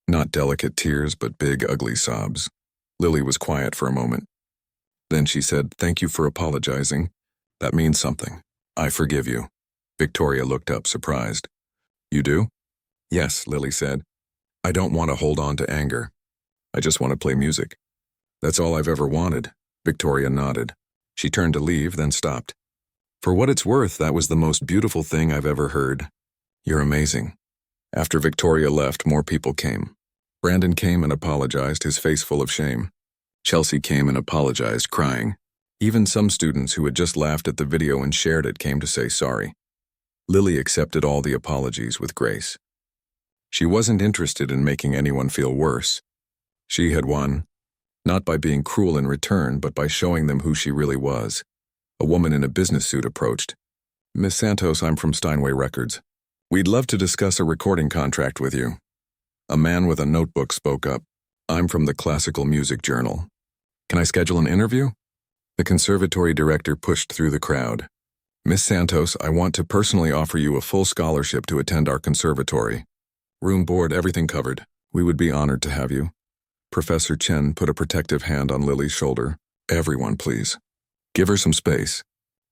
Not delicate tears, but big, ugly sobs. Lily was quiet for a moment. Then she said, "Thank you for apologizing. That means something. I forgive you." Victoria looked up, surprised. "You do?" "Yes," Lily said. "I don't want to hold on to anger. I just want to play music. That's all I've ever wanted." Victoria nodded. She turned to leave, then stopped. "For what it's worth, that was the most beautiful thing I've ever heard. You're amazing." After Victoria left, more people came. Brandon came and apologized, his face full of shame. Chelsea came and apologized, crying. Even some students who had just laughed at the video and shared it came to say sorry. Lily accepted all the apologies with grace. She wasn't interested in making anyone feel worse. She had won, not by being cruel in return, but by showing them who she really was. A woman in a business suit approached. "Miss Santos, I'm from Steinway Records. We'd love to discuss a recording contract with you." A man with a notebook spoke up. I'm from the Classical Music Journal. Can I schedule an interview? The conservatory director pushed through the crowd. Miss Santos, I want to personally offer you a full scholarship to attend our conservatory. Room, board, everything covered. We would be honored to have you. Professor Chen put a protective hand on Lily's shoulder. Everyone, please. Give her some space.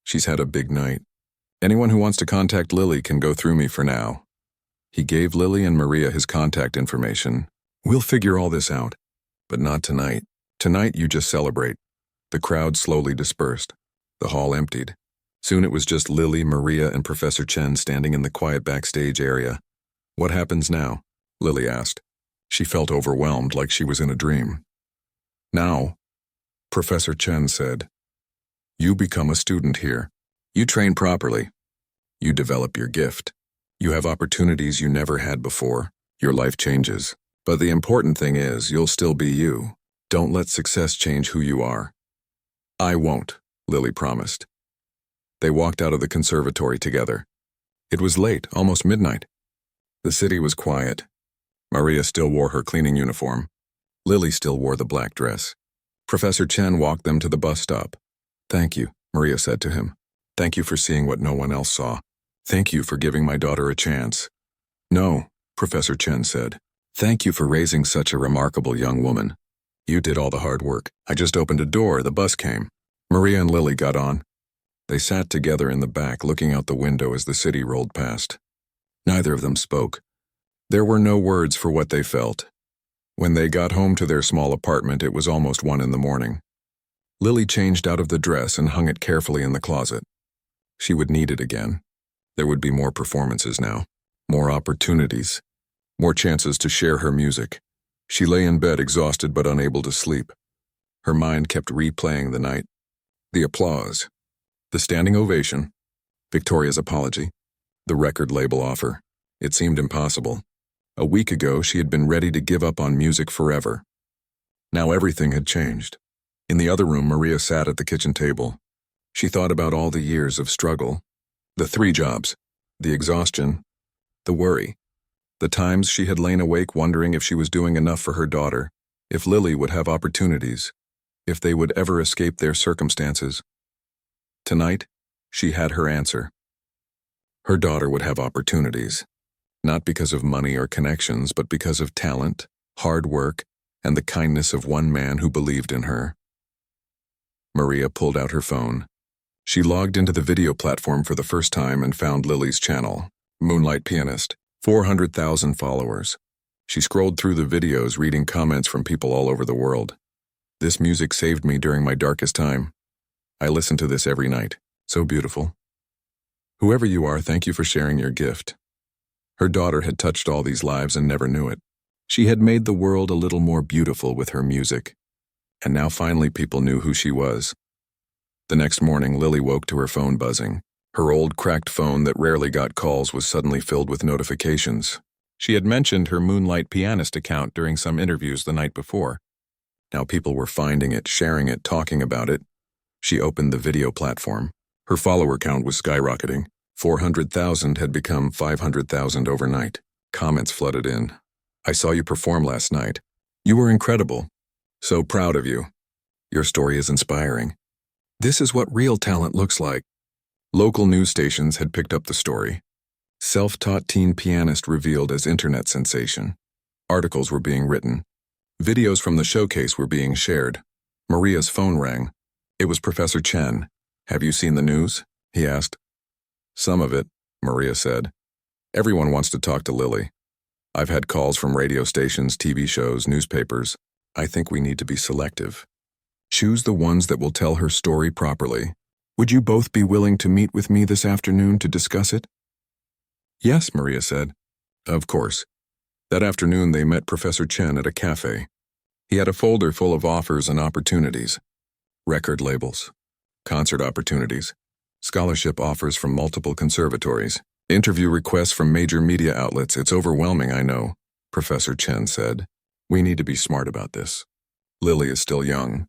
She's had a big night. Anyone who wants to contact Lily can go through me for now. He gave Lily and Maria his contact information. We'll figure all this out. But not tonight. Tonight you just celebrate. The crowd slowly dispersed. The hall emptied. Soon it was just Lily, Maria, and Professor Chen standing in the quiet backstage area. What happens now? Lily asked. She felt overwhelmed, like she was in a dream. Now, Professor Chen said, you become a student here. You train properly. You develop your gift. You have opportunities you never had before. Your life changes. But the important thing is, you'll still be you. Don't let success change who you are. I won't, Lily promised. They walked out of the conservatory together. It was late, almost midnight. The city was quiet. Maria still wore her cleaning uniform. Lily still wore the black dress. Professor Chen walked them to the bus stop. Thank you, Maria said to him. Thank you for seeing what no one else saw. Thank you for giving my daughter a chance. No, Professor Chen said. Thank you for raising such a remarkable young woman. You did all the hard work. I just opened a door, the bus came. Maria and Lily got on. They sat together in the back, looking out the window as the city rolled past. Neither of them spoke. There were no words for what they felt. When they got home to their small apartment, it was almost 1 a.m. Lily changed out of the dress and hung it carefully in the closet. She would need it again. There would be more performances now, more opportunities, more chances to share her music. She lay in bed exhausted but unable to sleep. Her mind kept replaying the night. The applause, the standing ovation, Victoria's apology, the record label offer. It seemed impossible. A week ago, she had been ready to give up on music forever. Now everything had changed. In the other room, Maria sat at the kitchen table. She thought about all the years of struggle, the 3 jobs, the exhaustion, the worry, the times she had lain awake wondering if she was doing enough for her daughter, if Lily would have opportunities, if they would ever escape their circumstances. Tonight, she had her answer. Her daughter would have opportunities, not because of money or connections, but because of talent, hard work, and the kindness of one man who believed in her. Maria pulled out her phone. She logged into the video platform for the first time and found Lily's channel, Moonlight Pianist, 400,000 followers. She scrolled through the videos, reading comments from people all over the world. This music saved me during my darkest time. I listen to this every night. So beautiful. Whoever you are, thank you for sharing your gift. Her daughter had touched all these lives and never knew it. She had made the world a little more beautiful with her music. And now finally people knew who she was. The next morning, Lily woke to her phone buzzing. Her old cracked phone that rarely got calls was suddenly filled with notifications. She had mentioned her Moonlight Pianist account during some interviews the night before. Now people were finding it, sharing it, talking about it. She opened the video platform. Her follower count was skyrocketing. 400,000 had become 500,000 overnight. Comments flooded in. I saw you perform last night. You were incredible. So proud of you. Your story is inspiring. This is what real talent looks like. Local news stations had picked up the story. Self-taught teen pianist revealed as internet sensation. Articles were being written. Videos from the showcase were being shared. Maria's phone rang. It was Professor Chen. Have you seen the news? He asked. Some of it, Maria said. Everyone wants to talk to Lily. I've had calls from radio stations, TV shows, newspapers. I think we need to be selective. Choose the ones that will tell her story properly. Would you both be willing to meet with me this afternoon to discuss it? Yes, Maria said. Of course. That afternoon they met Professor Chen at a cafe. He had a folder full of offers and opportunities. Record labels, concert opportunities, scholarship offers from multiple conservatories, interview requests from major media outlets. It's overwhelming, I know, Professor Chen said. We need to be smart about this. Lily is still young.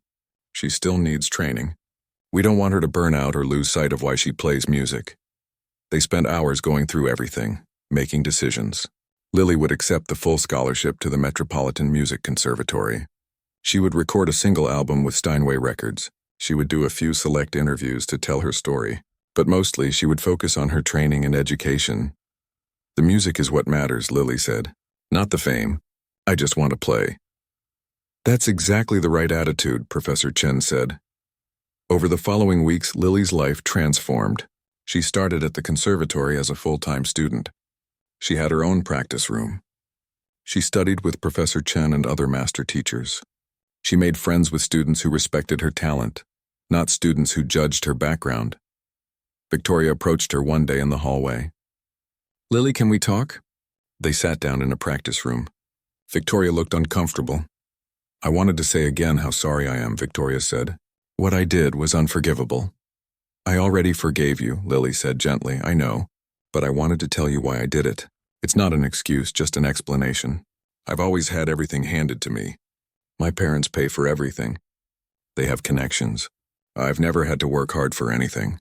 She still needs training. We don't want her to burn out or lose sight of why she plays music. They spent hours going through everything, making decisions. Lily would accept the full scholarship to the Metropolitan Music Conservatory. She would record a single album with Steinway Records. She would do a few select interviews to tell her story, but mostly she would focus on her training and education. The music is what matters, Lily said. Not the fame. I just want to play. That's exactly the right attitude, Professor Chen said. Over the following weeks, Lily's life transformed. She started at the conservatory as a full-time student. She had her own practice room. She studied with Professor Chen and other master teachers. She made friends with students who respected her talent, not students who judged her background. Victoria approached her one day in the hallway. "Lily, can we talk?" They sat down in a practice room. Victoria looked uncomfortable. "I wanted to say again how sorry I am," Victoria said. "What I did was unforgivable." "I already forgave you," Lily said gently, "I know, but I wanted to tell you why I did it. It's not an excuse, just an explanation. I've always had everything handed to me. My parents pay for everything. They have connections. I've never had to work hard for anything.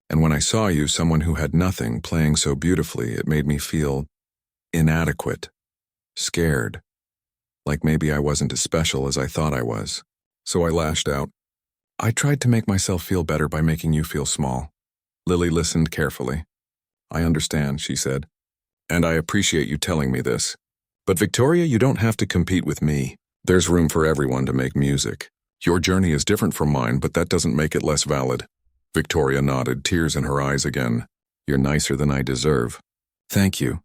And when I saw you, someone who had nothing, playing so beautifully, it made me feel inadequate, scared, like maybe I wasn't as special as I thought I was. So I lashed out. I tried to make myself feel better by making you feel small." Lily listened carefully. "I understand," she said, "and I appreciate you telling me this. But Victoria, you don't have to compete with me. There's room for everyone to make music. Your journey is different from mine, but that doesn't make it less valid." Victoria nodded, tears in her eyes again. "You're nicer than I deserve." "Thank you."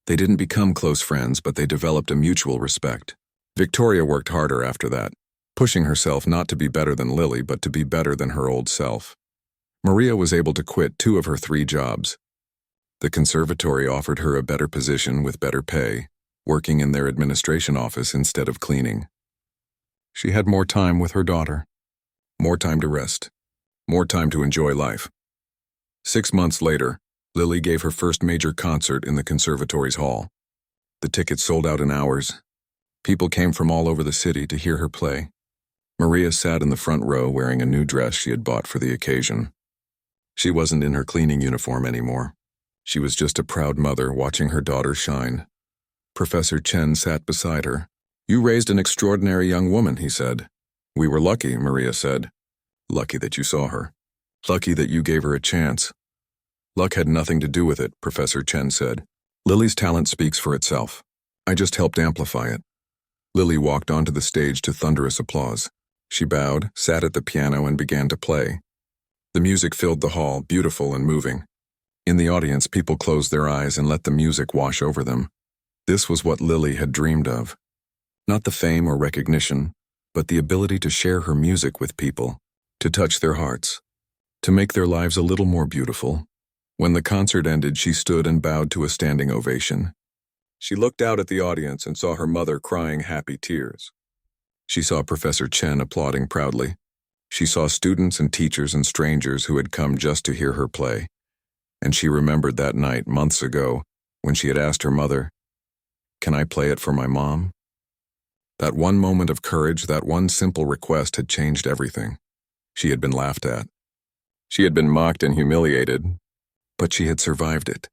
They didn't become close friends, but they developed a mutual respect. Victoria worked harder after that, pushing herself not to be better than Lily, but to be better than her old self. Maria was able to quit 2 of her 3 jobs. The conservatory offered her a better position with better pay, working in their administration office instead of cleaning. She had more time with her daughter, more time to rest, more time to enjoy life. 6 months later, Lily gave her first major concert in the conservatory's hall. The tickets sold out in hours. People came from all over the city to hear her play. Maria sat in the front row wearing a new dress she had bought for the occasion. She wasn't in her cleaning uniform anymore. She was just a proud mother watching her daughter shine. Professor Chen sat beside her. "You raised an extraordinary young woman," he said. "We were lucky," Maria said. "Lucky that you saw her. Lucky that you gave her a chance." "Luck had nothing to do with it," Professor Chen said. "Lily's talent speaks for itself. I just helped amplify it." Lily walked onto the stage to thunderous applause. She bowed, sat at the piano, and began to play. The music filled the hall, beautiful and moving. In the audience, people closed their eyes and let the music wash over them. This was what Lily had dreamed of. Not the fame or recognition, but the ability to share her music with people, to touch their hearts, to make their lives a little more beautiful. When the concert ended, she stood and bowed to a standing ovation. She looked out at the audience and saw her mother crying happy tears. She saw Professor Chen applauding proudly. She saw students and teachers and strangers who had come just to hear her play. And she remembered that night, months ago, when she had asked her mother, "Can I play it for my mom?" That one moment of courage, that one simple request had changed everything. She had been laughed at. She had been mocked and humiliated, but she had survived it.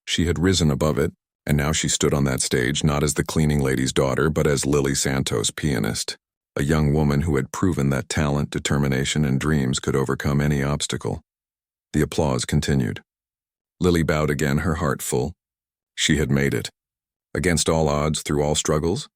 She had risen above it, and now she stood on that stage not as the cleaning lady's daughter, but as Lily Santos, pianist, a young woman who had proven that talent, determination, and dreams could overcome any obstacle. The applause continued. Lily bowed again, her heart full. She had made it. Against all odds, through all struggles,